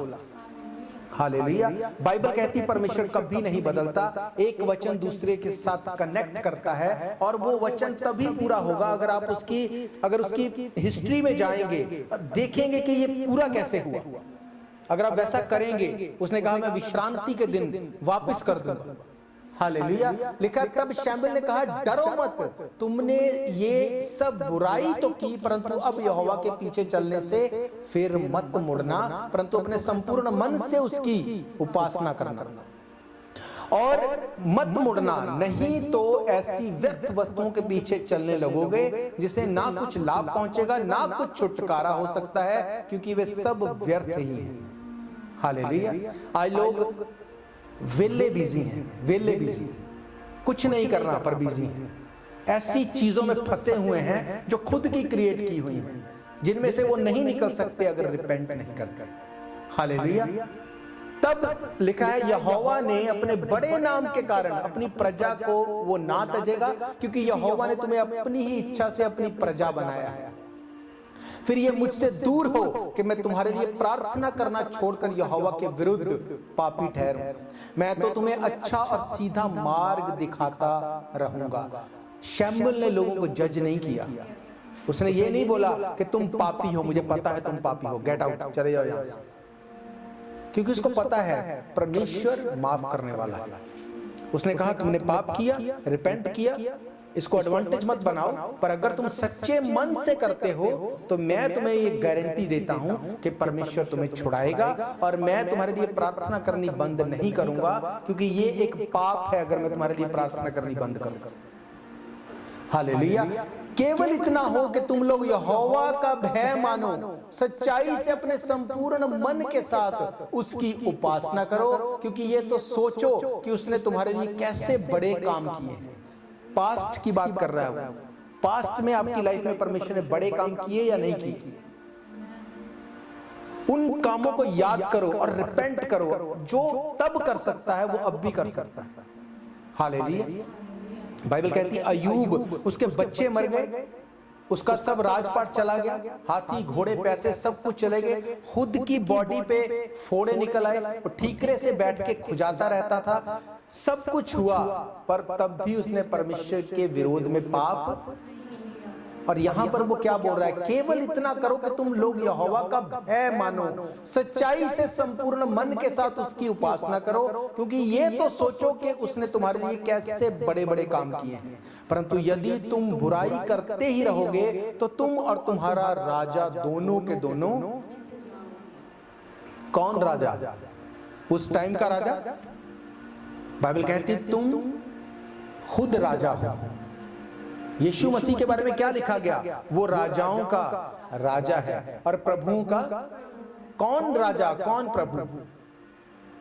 हालेलुया। बाइबल कहती परमेश्वर कभी नहीं बदलता, एक वचन दूसरे के साथ कनेक्ट करता है, और वो वचन तभी पूरा होगा अगर आप उसकी हिस्ट्री में जाएंगे, देखेंगे कि ये पूरा कैसे हुआ। अगर आप वैसा करेंगे, उसने कहा मैं विश्रांति के दिन वापस कर दूंगा। हालेलुया। लिखा, तब शमूएल ने कहा, डरो मत, तुमने ये सब बुराई तो की, परंतु अब यहोवा के पीछे चलने से फिर मत मुड़ना, परंतु अपने संपूर्ण मन से उसकी उपासना करना और मत मुड़ना, नहीं तो ऐसी व्यर्थ वस्तुओं के पीछे चलने लगोगे जिसे ना कुछ लाभ पहुंचेगा, ना कुछ छुटकारा हो सकता है, क्योंकि वे सब व्यर्थ ही हैं। हालेलुया। आज लोग वेले बिजी हैं, वेले बिजी, कुछ नहीं करना पर बिजी हैं, ऐसी चीजों में फंसे हुए हैं जो खुद की क्रिएट की हुई हैं, जिनमें से वो नहीं निकल सकते अगर रिपेंट नहीं करते। हालेलुया। तब लिखा है, यहोवा ने अपने बड़े नाम के कारण अपनी प्रजा को वो ना तजेगा, क्योंकि यहोवा ने तुम्हें अपनी ही इच्छा से अपनी प्रजा बनाया है। फिर ये मुझसे दूर हो कि मैं तुम्हारे लिए प्रार्थना करना छोड़कर यहोवा के विरुद्ध पापी ठहरूं। मैं तो तुम्हें अच्छा और सीधा मार्ग दिखाता रहूंगा। शमूएल ने लोगों को जज नहीं किया, उसने ये नहीं बोला कि तुम पापी हो, मुझे पता है तुम पापी हो, गेट आउट, चले जाओ यहां से, क्योंकि उसको पता है परमेश्वर माफ करने वाला है। उसने कहा तुमने पाप किया, रिपेंट किया, इसको एडवांटेज मत बनाओ, पर अगर तुम सच्चे मन से करते हो तो मैं तुम्हें ये गारंटी देता हूं कि परमेश्वर तुम्हें छुड़ाएगा, और मैं तुम्हारे लिए प्रार्थना करनी बंद नहीं करूंगा, क्योंकि ये एक पाप है अगर मैं तुम्हारे लिए प्रार्थना करनी बंद करूं। हालेलुया। केवल इतना हो कि तुम लोग यहोवा का भय मानो, सच्चाई से अपने संपूर्ण मन के साथ उसकी उपासना करो, क्योंकि ये तो सोचो कि उसने तुम्हारे लिए कैसे बड़े काम किए हैं। पास्ट की बात कर रहा है वो, पास्ट में आपकी लाइफ में परमेश्वर ने बड़े काम किए या नहीं किए, उन कामों को याद करो और रिपेंट करो। जो तब कर सकता है वो अब भी कर सकता है। हालेलुया। बाइबल कहती है अय्यूब, उसके बच्चे मर गए, उसका सब राजपाट चला गया, हाथी घोड़े पैसे सब कुछ चले गए, खुद की बॉडी पे फोड़े निकल आए, वो ठीकरे से बैठ के खुजाता रहता था, सब कुछ हुआ, पर तब भी उसने परमेश्वर के विरोध में पाप। और यहां पर वो क्या बोल रहा है? केवल इतना करो कि तुम लोग यहोवा का भय मानो, सच्चाई से संपूर्ण मन के साथ उसकी उपासना करो, क्योंकि ये तो सोचो कि उसने तुम्हारे लिए कैसे बड़े बड़े काम किए हैं। परंतु यदि तुम बुराई करते ही रहोगे तो तुम और तुम्हारा राजा दोनों के दोनों, कौन राजा? उस टाइम का राजा। बाइबल कहती तुम खुद राजा हो। यीशु मसीह के बारे में क्या लिखा गया? वो राजाओं का राजा है और प्रभुओं का। कौन राजा कौन प्रभु?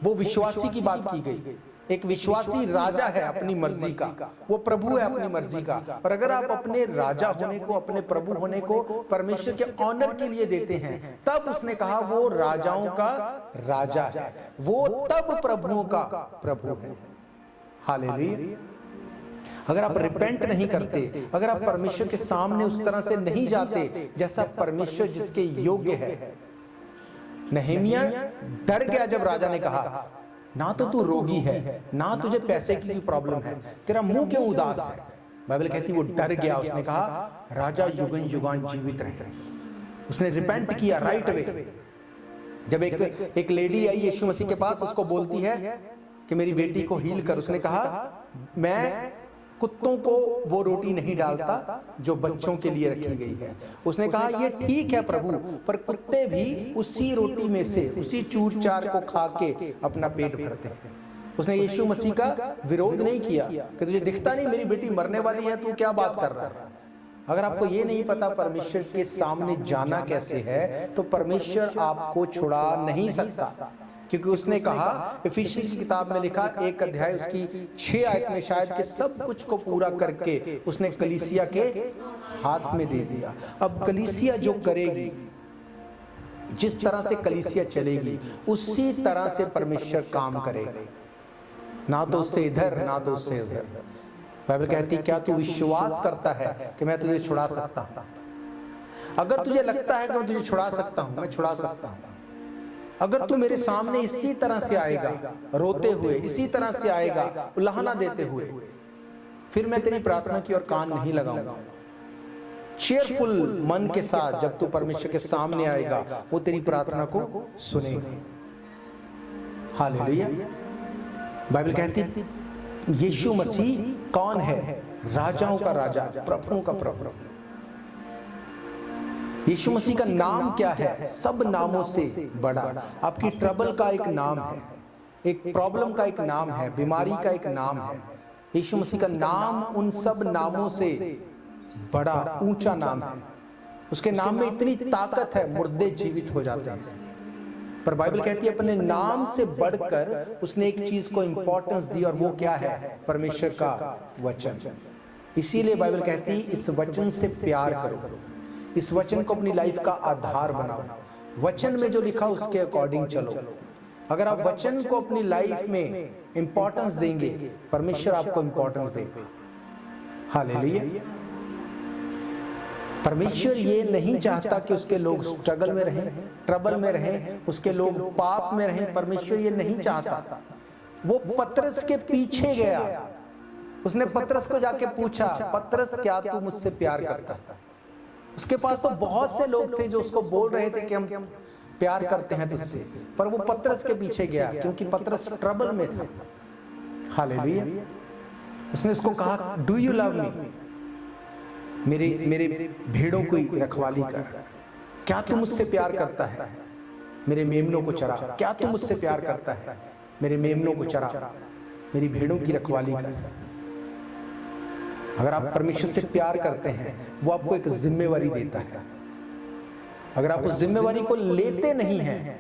वो विश्वासी की बात की गई। एक विश्वासी राजा है अपनी मर्जी का, वो प्रभु है अपनी मर्जी का। और अगर आप अपने राजा होने को, अपने प्रभु होने को परमेश्वर के ऑनर के लिए देते हैं, तब उसने कहा वो राजाओं का राजा है, वो तब प्रभुओं का प्रभु है। हालेलुया। अगर आप रिपेंट नहीं करते, अगर आप परमेश्वर के सामने उस तरह से नहीं जाते जैसा परमेश्वर जिसके योग्य है। नहम्याह डर गया जब राजा ने कहा ना तो तू रोगी है, ना तुझे पैसे की प्रॉब्लम है, तेरा मुंह क्यों उदास है? बाइबल कहती वो डर गया, उसने कहा राजा युगन युगान जीवित रहे। उसने रिपेंट किया राइट वे। जब एक लेडी आई यीशु मसीह के पास, उसको बोलती है कि मेरी बेटी को हील कर। उसने कहा मैं कुत्तों को वो रोटी नहीं डालता जो बच्चों के लिए रखी गई है। उसने कहा ये ठीक है प्रभु, पर कुत्ते भी उसी रोटी में से, उसी चूर चार को खा के अपना पेट भरते हैं। उसने यीशु मसीह का विरोध नहीं किया कि तुझे दिखता नहीं मेरी बेटी मरने वाली है, तू क्या बात कर रहा है। अगर आपको ये नहीं पता परमेश्वर के सामने जाना कैसे है, तो परमेश्वर आपको छुड़ा नहीं सकता, क्योंकि उसने कहा, इफिसियंस की किताब में लिखा 1 अध्याय उसकी 6 आयत में शायद, कि सब कुछ को पूरा करके उसने कलीसिया के हाथ में दे दिया। अब कलीसिया जो करेगी, जिस तरह से कलीसिया चलेगी, उसी तरह से परमेश्वर काम करेगा, ना तो उससे इधर ना तो उससे उधर। बाइबल कहती, क्या तू विश्वास करता है कि मैं तुझे छुड़ा सकता हूं? अगर तुझे लगता है कि मैं तुझे छुड़ा सकता हूं, मैं छुड़ा सकता हूं। अगर तू मेरे सामने इसी तरह से आएगा, रोते हुए, इसी तरह से आएगा, उल्लाहना देते हुए, फिर मैं तेरी प्रार्थना की ओर कान नहीं लगाऊंगा। चेयरफुल मन के साथ जब तू परमेश्वर के सामने आएगा, वो तेरी प्रार्थना को सुनेगा। हालेलुया। बाइबल कहती यीशु मसीह कौन है? राजाओं का राजा, प्रभुओं का प्रभु। यीशु मसीह का नाम क्या है? सब नामों से बड़ा। आपकी ट्रबल का एक नाम है, एक प्रॉब्लम का एक नाम है, बीमारी का एक नाम है। यीशु मसीह का नाम उन सब नामों से बड़ा, ऊंचा नाम है। उसके नाम में इतनी ताकत है, मुर्दे जीवित हो जाते हैं। पर बाइबल कहती है अपने नाम से बढ़कर उसने एक चीज को इंपॉर्टेंस दी, और वो क्या है? परमेश्वर का वचन। इसीलिए बाइबल कहती है इस वचन से प्यार करो, इस वचन को अपनी लाइफ का आधार बनाओ, वचन में जो लिखा उसके अकॉर्डिंग चलो। अगर आप वचन को अपनी लाइफ में इंपॉर्टेंस देंगे, परमेश्वर आपको इंपॉर्टेंस देगा। हालेलुया। परमेश्वर ये नहीं चाहता कि उसके लोग स्ट्रगल में रहें, ट्रबल में रहें, उसके लोग पाप में रहें। परमेश्वर ये नहीं चाहता। वो पतरस के पीछे गया, उसने पतरस को जाके पूछा, पतरस क्या तू मुझसे प्यार करता है? उसके पास तो बहुत से लोग थे जो उसको बोल रहे थे कि हम प्यार करते हैं तुझसे, पर वो पतरस के पीछे गया क्योंकि पतरस ट्रबल में था। हालेलुया। उसने उसको कहा, डू यू लव मी? मेरे भेड़ों की रखवाली कर। क्या तू मुझसे प्यार करता है? मेरे मेमनों को चरा। क्या तू मुझसे प्यार करता है? मेरे मेमनों को चरा, मेरी भेड़ों की रखवाली कर। अगर आप परमेश्वर से प्यार करते हैं, वो आपको एक जिम्मेवारी देता है। अगर आप उस जिम्मेवारी को लेते नहीं हैं,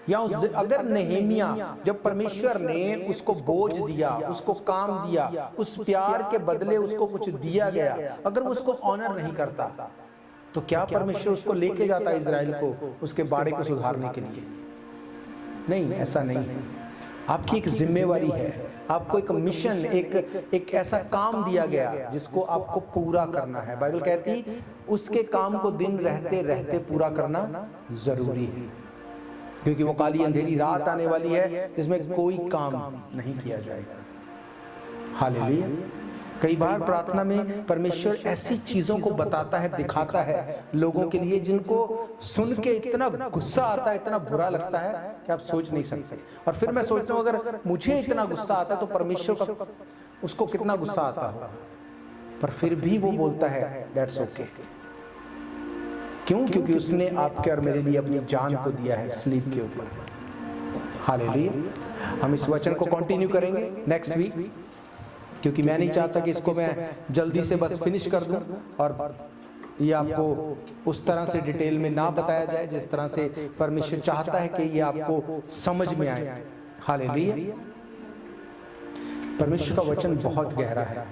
या अगर नेहेमिया, जब परमेश्वर ने उसको बोझ दिया, उसको काम दिया, उस प्यार के बदले उसको कुछ दिया गया, अगर वो उसको ऑनर नहीं करता, तो क्या परमेश्वर उसको लेके जाता इजराइल को उसके बाड़े को सुधारने के लिए? नहीं, ऐसा नहीं है। आपकी एक जिम्मेवारी है, आपको एक मिशन, एक ऐसा काम दिया गया जिसको आपको पूरा करना है। बाइबल कहती उसके काम को दिन रहते रहते पूरा करना जरूरी है, क्योंकि वो काली अंधेरी रात आने वाली है जिसमें कोई काम नहीं किया जाएगा। हालेलुया। कई बार प्रार्थना में परमेश्वर ऐसी चीजों को बताता है, दिखाता है लोगों के लिए, जिनको सुन के इतना गुस्सा आता है, इतना बुरा लगता है कि आप सोच नहीं सकते। और फिर मैं सोचता हूँ अगर मुझे इतना गुस्सा आता है तो परमेश्वर का उसको कितना गुस्सा आता होगा, पर फिर भी वो बोलता है दैट्स ओके। क्यों? क्योंकि उसने आपके और मेरे लिए अपनी जान को दिया है स्लीप के ऊपर। हालेलुया। हम इस वचन को कंटिन्यू करेंगे नेक्स्ट वीक, क्योंकि मैं नहीं चाहता कि इसको मैं जल्दी से बस फिनिश कर दूं और ये आपको उस तरह से डिटेल में ना बताया जाए जिस तरह से परमेश्वर चाहता है कि ये आपको समझ में आए। हालेलुया। परमेश्वर का वचन बहुत गहरा है।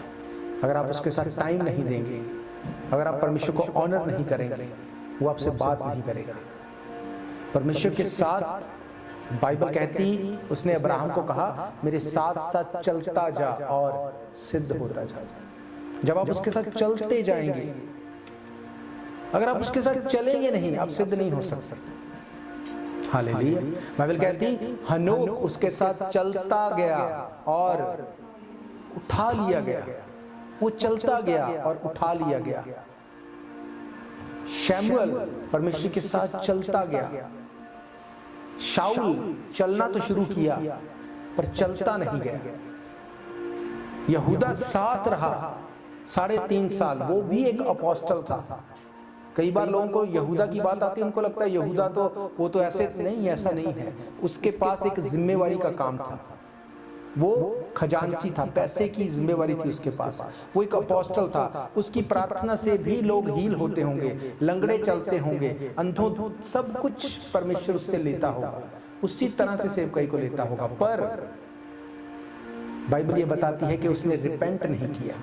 अगर आप उसके साथ टाइम नहीं देंगे, अगर आप परमेश्वर को ऑनर नहीं करेंगे, वो आपसे बात नहीं करेगा। परमेश्वर के साथ बाइबल कहती, उसने अब्राहम को कहा मेरे साथ साथ चलता जा और सिद्ध होता जा। जब आप उसके साथ चलते जाएंगे, अगर आप उसके साथ चलेंगे नहीं, आप सिद्ध नहीं हो सकते। हालेलुया। बाइबल कहती हनोक उसके साथ चलता गया और उठा लिया गया। वो चलता गया और उठा लिया गया। शमूएल परमेश्वर के साथ चलता गया। शाऊल चलना तो शुरू किया पर चलता नहीं गया। यहूदा साथ रहा 3.5 साल, वो भी एक अपोस्टल था। कई बार लोगों को यहूदा की बात आती है, उनको लगता है यहूदा तो वो तो ऐसे नहीं, ऐसा नहीं है। उसके पास एक जिम्मेवारी का काम था, वो खजांची था, पैसे की जिम्मेवारी थी उसके पास, वो एक अपोस्टल था। उसकी प्रार्थना से भी लोग हील होते होंगे, लंगड़े चलते होंगे, अंधों, सब कुछ परमेश्वर उससे लेता होगा, उसी तरह से सेवकाई को लेता होगा। पर बाइबल ये बताती है कि उसने रिपेंट नहीं किया।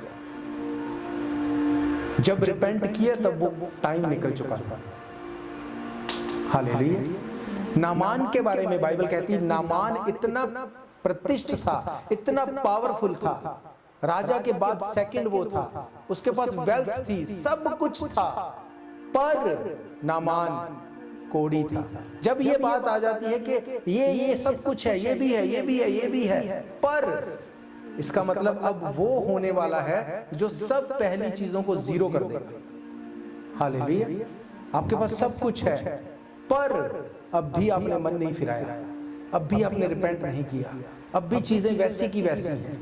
जब रिपेंट किया तब वो टाइम निकल चुका था। हालेलुया। नामान के बारे में बाइबल कहती है, नामान इतना प्रतिष्ठित था, इतना पावरफुल था, राजा के बाद सेकंड वो था, उसके पास वेल्थ थी, सब कुछ था, पर नामान कोड़ी था। जब ये बात आ जाती है कि ये सब कुछ है, ये भी है, ये भी है, ये भी है, पर इसका मतलब अब वो होने वाला है जो सब पहली चीजों को जीरो कर देगा। हालेलुया। आपके पास सब कुछ है, पर अब भी आपने मन नहीं फिराया, अब भी आपने रिपेंट नहीं किया, अब भी चीजें वैसी की वैसी हैं,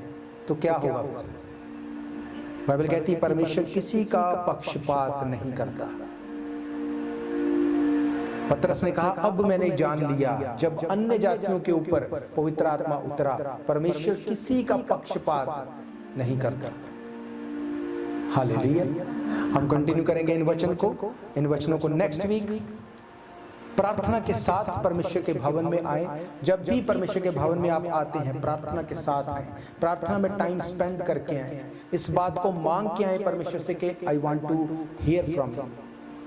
तो क्या होगा फिर? बाइबल कहती है परमेश्वर किसी का पक्षपात नहीं करता। पतरस ने कहा, अब मैंने जान लिया, जब अन्य जातियों के ऊपर पवित्र आत्मा उतरा, परमेश्वर किसी का पक्षपात नहीं करता। हालेलुया। हम कंटिन्यू करेंगे इन वचनों को नेक्स्ट वीक। प्रार्थना के साथ परमेश्वर के भवन में आए। जब भी परमेश्वर के भवन में आप आते हैं, प्रार्थना के साथ आए, प्रार्थना में टाइम स्पेंड करके आए, इस बात को मांग के आए परमेश्वर से कि I want to hear from you,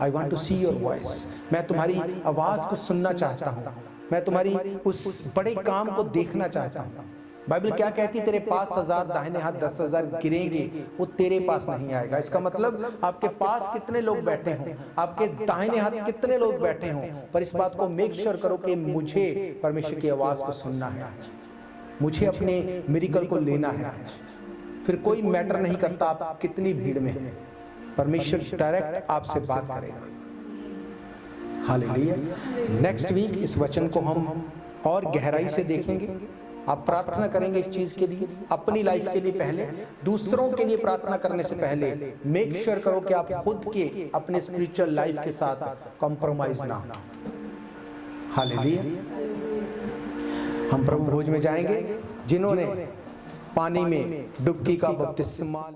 I want to see your voice. मैं तुम्हारी आवाज को सुनना चाहता हूँ, मैं तुम्हारी उस बड़े काम को देखना चाहता हूँ। बाइबल क्या कहती है? तेरे पास 1000 दाहिने हाथ 10,000 गिरेंगे, वो तेरे पास नहीं आएगा। इसका मतलब आपके पास कितने लोग बैठे हों, आपके दाहिने हाथ कितने लोग बैठे हों, पर इस बात को मेक श्योर करो कि मुझे परमेश्वर की आवाज को सुनना है, मुझे अपने मिरेकल को लेना है। फिर कोई मैटर नहीं करता आप कितनी भीड़ में हैं, परमेश्वर डायरेक्ट आपसे बात करेगा। हालेलुया। नेक्स्ट वीक इस वचन को हम और गहराई से देखेंगे। आप प्रार्थना करेंगे इस चीज के लिए, अपनी लाइफ के लिए पहले, दूसरों के लिए प्रार्थना करने से पहले मेक श्योर करो कि आप खुद के अपने स्पिरिचुअल लाइफ के साथ कॉम्प्रोमाइज ना हो। हालेलुया। हम प्रभु भोज में जाएंगे। जिन्होंने पानी में डुबकी का बपतिस्मा